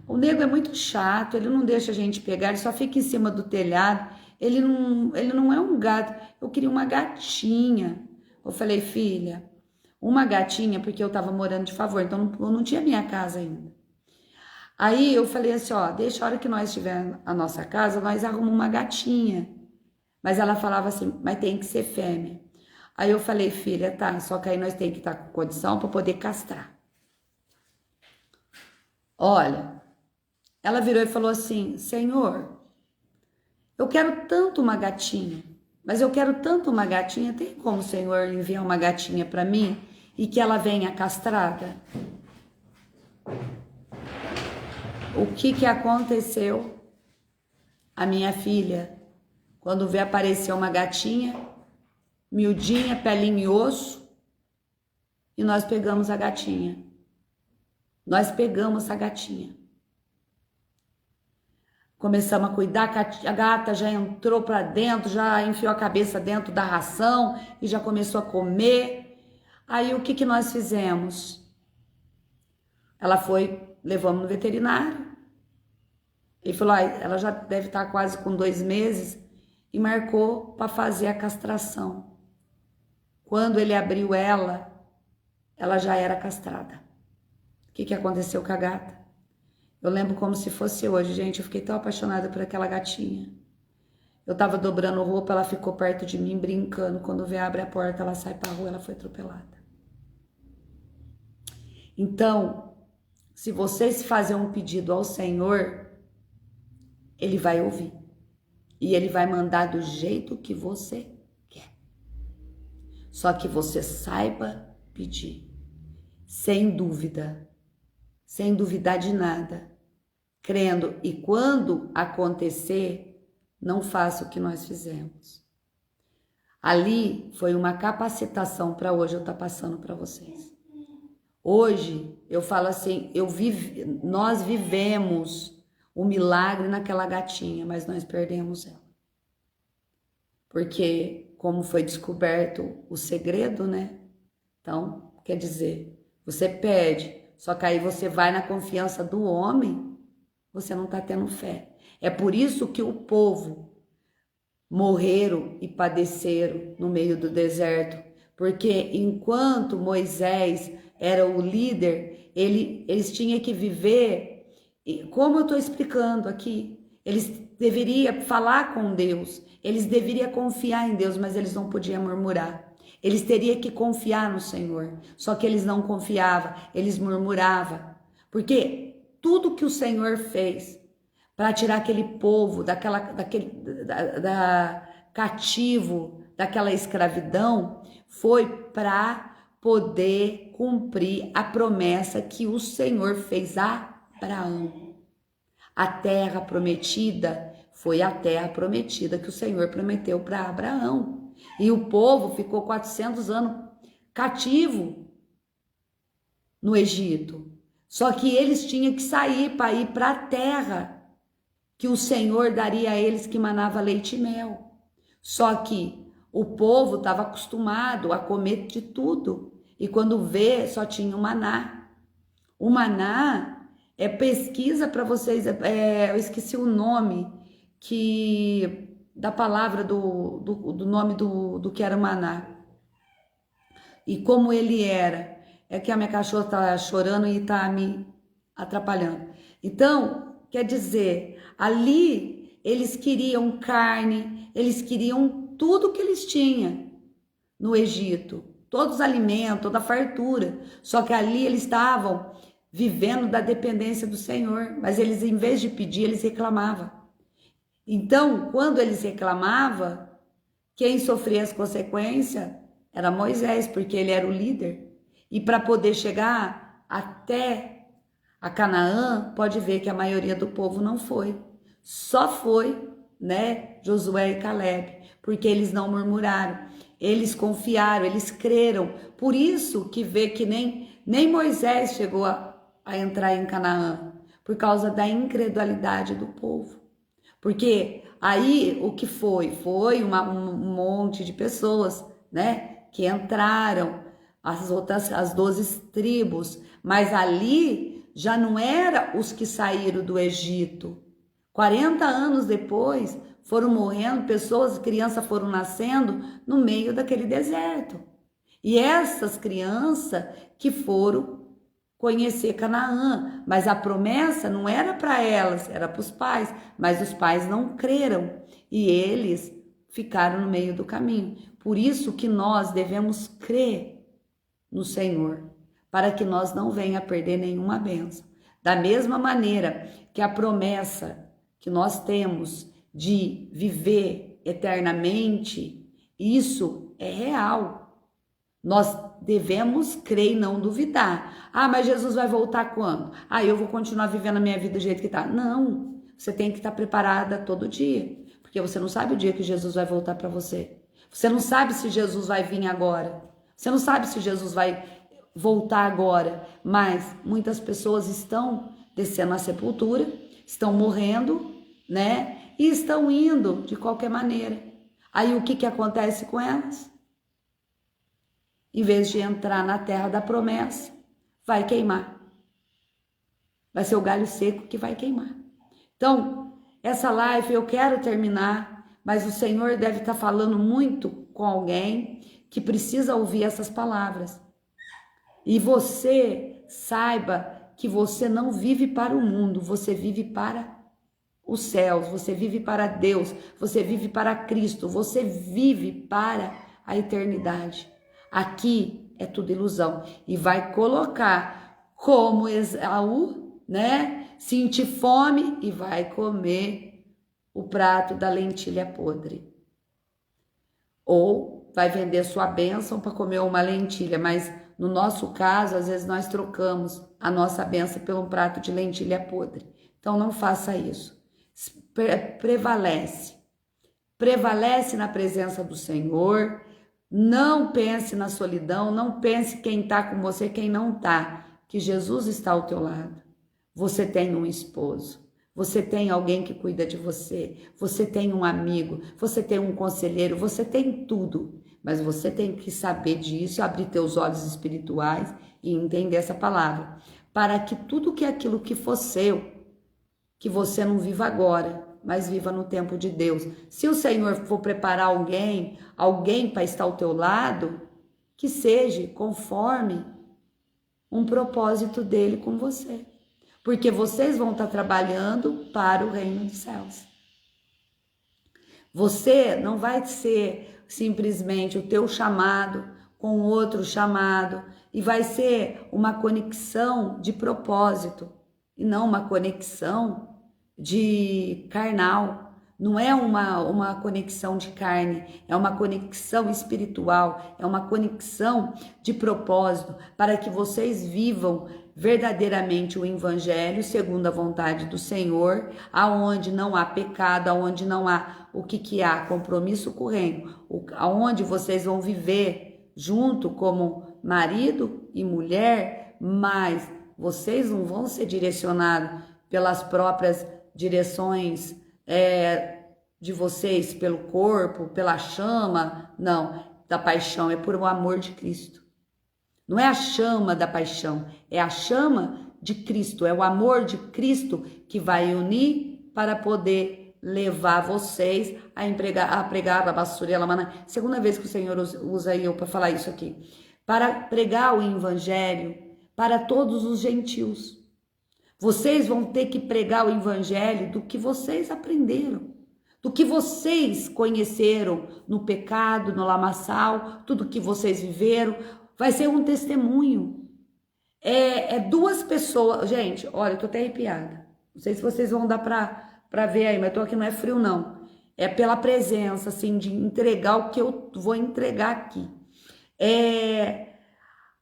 o nego é muito chato, ele não deixa a gente pegar, ele só fica em cima do telhado, ele não é um gato, eu queria uma gatinha. Eu falei, filha, uma gatinha, porque eu tava morando de favor, então eu não tinha minha casa ainda. Aí eu falei assim, ó, deixa a hora que nós tiver a nossa casa, nós arrumamos uma gatinha. Mas ela falava assim, mas tem que ser fêmea. Aí eu falei, filha, tá, só que aí nós tem que estar com condição para poder castrar. Olha, ela virou e falou assim, Senhor, eu quero tanto uma gatinha, mas eu quero tanto uma gatinha, tem como o Senhor enviar uma gatinha para mim e que ela venha castrada? O que aconteceu? A minha filha, quando vê aparecer uma gatinha, miudinha, pelinho e osso, e nós pegamos a gatinha. Nós pegamos essa gatinha. Começamos a cuidar, a gata já entrou para dentro, já enfiou a cabeça dentro da ração e já começou a comer. Aí o que nós fizemos? Ela foi, levamos no veterinário. Ele falou, ela já deve estar quase com 2 meses e marcou para fazer a castração. Quando ele abriu ela já era castrada. O que aconteceu com a gata? Eu lembro como se fosse hoje, gente. Eu fiquei tão apaixonada por aquela gatinha. Eu tava dobrando roupa, ela ficou perto de mim, brincando. Quando vê, abre a porta, ela sai pra rua, ela foi atropelada. Então, se vocês fazerem um pedido ao Senhor, Ele vai ouvir. E Ele vai mandar do jeito que você quer. Só que você saiba pedir, sem dúvida, sem duvidar de nada, crendo. E quando acontecer, não faça o que nós fizemos. Ali foi uma capacitação para hoje eu estar passando para vocês. Hoje eu falo assim, nós vivemos o milagre naquela gatinha, mas nós perdemos ela. Porque como foi descoberto o segredo, né? Então, quer dizer, você perde, só que aí você vai na confiança do homem, você não está tendo fé. É por isso que o povo morreram e padeceram no meio do deserto, porque enquanto Moisés era o líder, eles tinham que viver, como eu estou explicando aqui, eles deveriam falar com Deus, eles deveriam confiar em Deus, mas eles não podiam murmurar. Eles teriam que confiar no Senhor, só que eles não confiavam, eles murmuravam, porque tudo que o Senhor fez para tirar aquele povo cativo, daquela escravidão, foi para poder cumprir a promessa que o Senhor fez a Abraão. A terra prometida foi a terra prometida que o Senhor prometeu para Abraão. E o povo ficou 400 anos cativo no Egito. Só que eles tinham que sair para ir para a terra que o Senhor daria a eles, que manava leite e mel. Só que o povo estava acostumado a comer de tudo. E quando vê, só tinha o maná. O maná é pesquisa para vocês, eu esqueci o nome da palavra do nome do que era maná. E como ele era. É que a minha cachorra está chorando e está me atrapalhando. Então, quer dizer, ali eles queriam carne, eles queriam tudo que eles tinham no Egito. Todos os alimentos, toda a fartura. Só que ali eles estavam vivendo da dependência do Senhor. Mas eles, em vez de pedir, eles reclamavam. Então, quando eles reclamavam, quem sofria as consequências era Moisés, porque ele era o líder. E para poder chegar até a Canaã, pode ver que a maioria do povo não foi. Só foi, né, Josué e Caleb, porque eles não murmuraram. Eles confiaram, eles creram. Por isso que vê que nem Moisés chegou a entrar em Canaã, por causa da incredulidade do povo. Porque aí o que foi? Foi um monte de pessoas, né, que entraram, as 12 tribos, mas ali já não era os que saíram do Egito. 40 anos depois, foram morrendo pessoas, crianças foram nascendo no meio daquele deserto. E essas crianças que foram conhecer Canaã, mas a promessa não era para elas, era para os pais, mas os pais não creram e eles ficaram no meio do caminho. Por isso que nós devemos crer no Senhor, para que nós não venha a perder nenhuma bênção. Da mesma maneira que a promessa que nós temos de viver eternamente, isso é real. Nós devemos crer e não duvidar. Ah, mas Jesus vai voltar quando? Ah, eu vou continuar vivendo a minha vida do jeito que está. Não, você tem que estar preparada todo dia, porque você não sabe o dia que Jesus vai voltar para você. Você não sabe se Jesus vai vir agora. Você não sabe se Jesus vai voltar agora, mas muitas pessoas estão descendo à sepultura, estão morrendo, né? E estão indo de qualquer maneira. Aí o que acontece com elas? Em vez de entrar na terra da promessa, vai queimar. Vai ser o galho seco que vai queimar. Então, essa live eu quero terminar, mas o Senhor deve estar falando muito com alguém que precisa ouvir essas palavras. E você saiba que você não vive para o mundo, você vive para os céus, você vive para Deus, você vive para Cristo, você vive para a eternidade. Aqui é tudo ilusão. E vai colocar como Esaú, né? Sentir fome e vai comer o prato da lentilha podre. Ou vai vender sua bênção para comer uma lentilha, mas no nosso caso, às vezes nós trocamos a nossa bênção por um prato de lentilha podre. Então não faça isso. Prevalece na presença do Senhor. Não pense na solidão, não pense quem está com você, quem não está, que Jesus está ao teu lado. Você tem um esposo, você tem alguém que cuida de você, você tem um amigo, você tem um conselheiro, você tem tudo. Mas você tem que saber disso, abrir teus olhos espirituais e entender essa palavra. Para que tudo que aquilo que for seu, que você não viva agora, mas viva no tempo de Deus. Se o Senhor for preparar alguém para estar ao teu lado, que seja conforme um propósito dele com você. Porque vocês vão estar trabalhando para o reino dos céus. Você não vai ser simplesmente o teu chamado com outro chamado, e vai ser uma conexão de propósito, e não uma conexão de carnal. Não é uma conexão de carne, é uma conexão espiritual, é uma conexão de propósito, para que vocês vivam verdadeiramente o evangelho segundo a vontade do Senhor, aonde não há pecado, aonde não há o que há compromisso com o reino, aonde vocês vão viver junto como marido e mulher, mas vocês não vão ser direcionados pelas próprias direções de vocês, pelo corpo, pela chama, não, da paixão, é por o amor de Cristo. Não é a chama da paixão, é a chama de Cristo, é o amor de Cristo que vai unir para poder levar vocês a pregar a basura, mana. Segunda vez que o Senhor usa eu para falar isso aqui. Para pregar o evangelho para todos os gentios. Vocês vão ter que pregar o evangelho do que vocês aprenderam, do que vocês conheceram no pecado, no lamaçal, tudo que vocês viveram. Vai ser um testemunho. Duas pessoas. Gente, olha, eu tô até arrepiada. Não sei se vocês vão dar pra ver aí, mas eu tô aqui, não é frio não. É pela presença, assim, de entregar o que eu vou entregar aqui.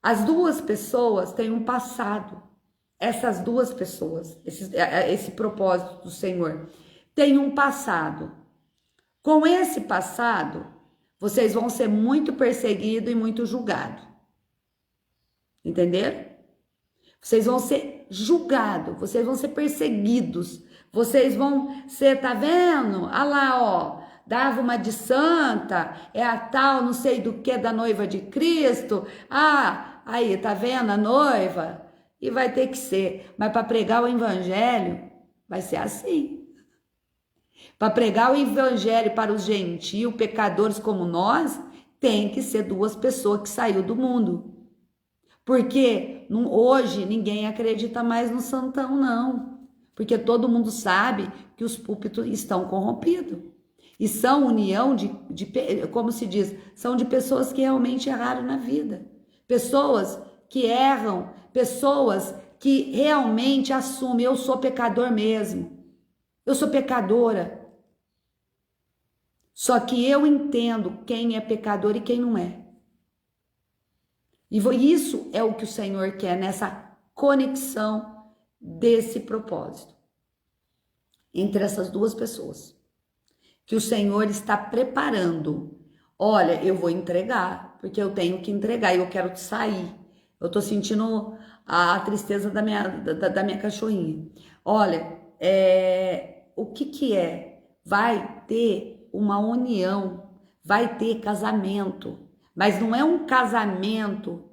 As duas pessoas têm um passado. Essas duas pessoas, esse propósito do Senhor, tem um passado. Com esse passado, vocês vão ser muito perseguidos e muito julgados. Entenderam? Vocês vão ser julgados, vocês vão ser perseguidos, vocês vão ser, tá vendo? Ah lá, ó, dava uma de santa, é a tal não sei do que da noiva de Cristo. Ah, aí, tá vendo a noiva? E vai ter que ser, mas para pregar o evangelho, vai ser assim. Para pregar o evangelho para os gentios, pecadores como nós, tem que ser duas pessoas que saiu do mundo. Porque hoje ninguém acredita mais no santão, não. Porque todo mundo sabe que os púlpitos estão corrompidos. E são união como se diz, são de pessoas que realmente erraram na vida. Pessoas que erram, pessoas que realmente assumem, eu sou pecador mesmo. Eu sou pecadora. Só que eu entendo quem é pecador e quem não é. E isso é o que o Senhor quer nessa conexão desse propósito entre essas duas pessoas. Que o Senhor está preparando. Olha, eu vou entregar, porque eu tenho que entregar, eu quero sair. Eu tô sentindo a tristeza da minha cachorrinha. Olha, o que é? Vai ter uma união, vai ter casamento. Mas não é um casamento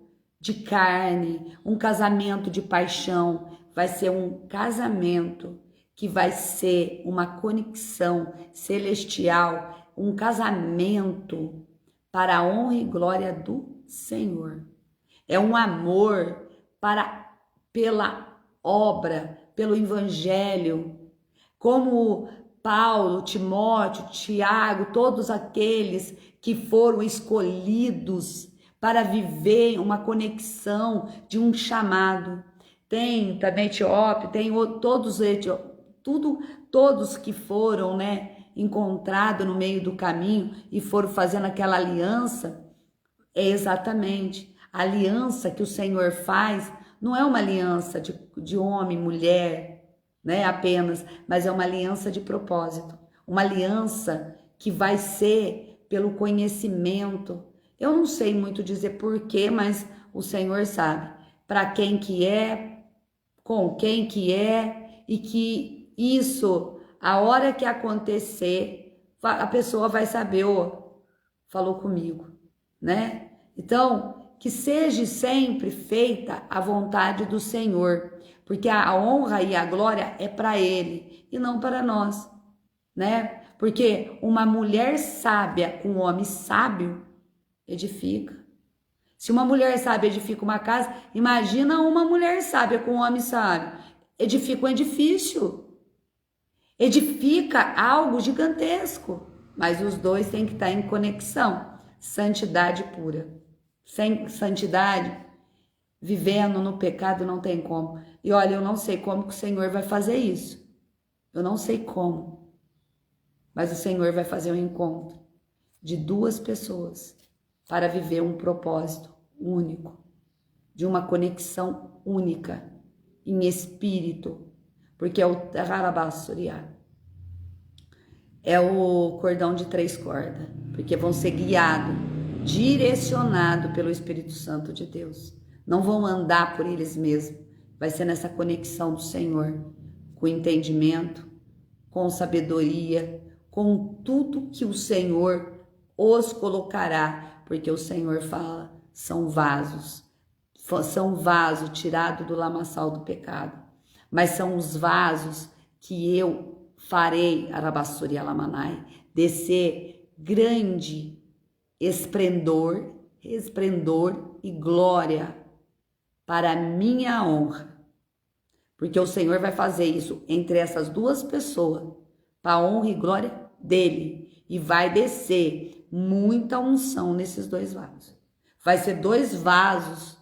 de carne, um casamento de paixão. Vai ser um casamento que vai ser uma conexão celestial, um casamento para a honra e glória do Senhor. É um amor pela obra, pelo evangelho, como Paulo, Timóteo, Tiago, todos aqueles que foram escolhidos para viver uma conexão de um chamado. tem tá na Etiópia, tem todos que foram, né, encontrados no meio do caminho e foram fazendo aquela aliança, é exatamente a aliança que o Senhor faz, não é uma aliança de homem, mulher, né, apenas, mas é uma aliança de propósito, uma aliança que vai ser pelo conhecimento. Eu não sei muito dizer porquê, mas o Senhor sabe para quem que é, com quem que é, e que isso, a hora que acontecer, a pessoa vai saber, falou comigo, né? Então, que seja sempre feita a vontade do Senhor, porque a honra e a glória é para Ele e não para nós, né? Porque uma mulher sábia com um homem sábio edifica. Se uma mulher sábia edifica uma casa, imagina uma mulher sábia com um homem sábio. Edifica um edifício. Edifica algo gigantesco. Mas os dois têm que estar em conexão. Santidade pura. Sem santidade, vivendo no pecado, não tem como. E olha, eu não sei como que o Senhor vai fazer isso. Eu não sei como. Mas o Senhor vai fazer um encontro de duas pessoas para viver um propósito único, de uma conexão única, em espírito, porque é o Rarabassuriá, é o cordão de 3 cordas, porque vão ser guiados, direcionados pelo Espírito Santo de Deus, não vão andar por eles mesmos, vai ser nessa conexão do Senhor, com entendimento, com sabedoria, com tudo que o Senhor os colocará, porque o Senhor fala, são vasos tirados do lamaçal do pecado, mas são os vasos que eu farei, Arabassuri Alamanai, descer grande esplendor e glória para a minha honra, porque o Senhor vai fazer isso entre essas duas pessoas, para a honra e glória dele, e vai descer muita unção nesses 2 vasos. Vai ser 2 vasos,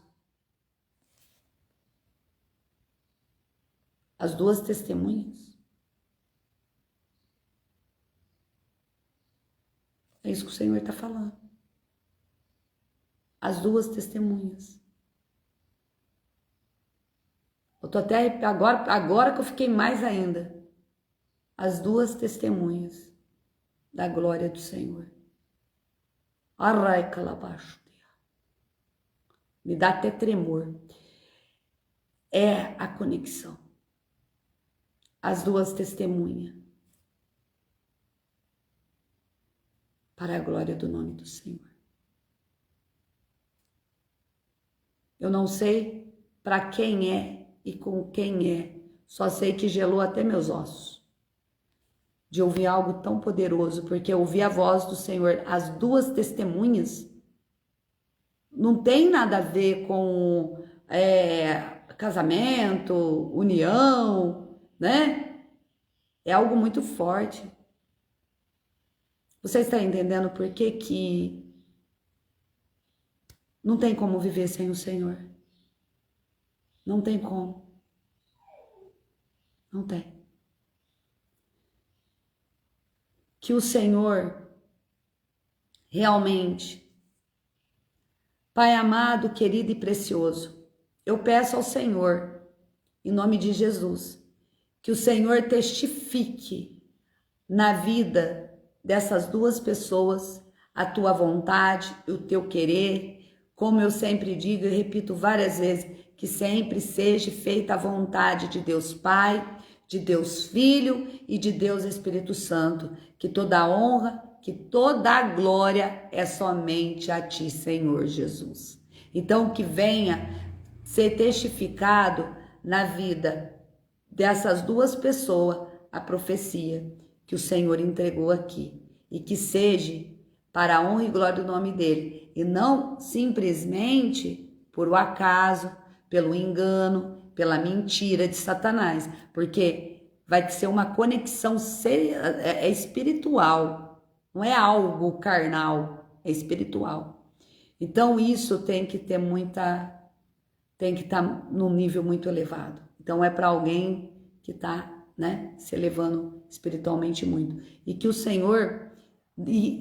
as 2 testemunhas. É isso que o Senhor está falando. As 2 testemunhas. Eu tô até agora que eu fiquei mais ainda. As 2 testemunhas da glória do Senhor. Arrai calabaixo. Me dá até tremor. É a conexão. As 2 testemunhas. Para a glória do nome do Senhor. Eu não sei para quem é e com quem é. Só sei que gelou até meus ossos. De ouvir algo tão poderoso, porque ouvir a voz do Senhor, as 2 testemunhas, não tem nada a ver com casamento, união, né? É algo muito forte. Você está entendendo por que não tem como viver sem o Senhor? Não tem como. Não tem. Que o Senhor realmente, Pai amado, querido e precioso, eu peço ao Senhor, em nome de Jesus, que o Senhor testifique na vida dessas 2 pessoas a tua vontade, o teu querer, como eu sempre digo e repito várias vezes, que sempre seja feita a vontade de Deus Pai, de Deus Filho e de Deus Espírito Santo, que toda a honra, que toda a glória é somente a ti, Senhor Jesus. Então, que venha ser testificado na vida dessas 2 pessoas a profecia que o Senhor entregou aqui, e que seja para a honra e glória do nome dele, e não simplesmente por o acaso, pelo engano, pela mentira de Satanás, porque vai ser uma conexão espiritual, não é algo carnal, é espiritual. Então isso tem que ter muita tem que estar num nível muito elevado. Então é para alguém que está, né, se elevando espiritualmente muito. E que o Senhor,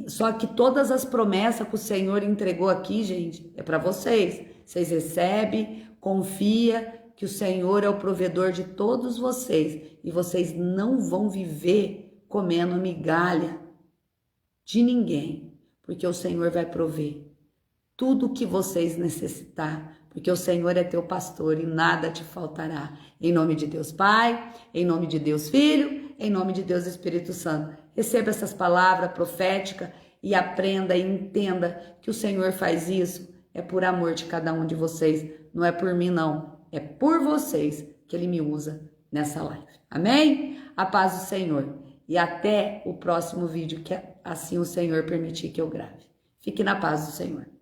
só que todas as promessas que o Senhor entregou aqui, gente, é para vocês. Vocês recebem, confia que o Senhor é o provedor de todos vocês e vocês não vão viver comendo migalha de ninguém, porque o Senhor vai prover tudo o que vocês necessitar, porque o Senhor é teu pastor e nada te faltará. Em nome de Deus Pai, em nome de Deus Filho, em nome de Deus Espírito Santo. Receba essas palavras proféticas e aprenda e entenda que o Senhor faz isso é por amor de cada um de vocês, não é por mim não, é por vocês que Ele me usa nessa live. Amém? A paz do Senhor. E até o próximo vídeo, que assim o Senhor permitir que eu grave. Fique na paz do Senhor.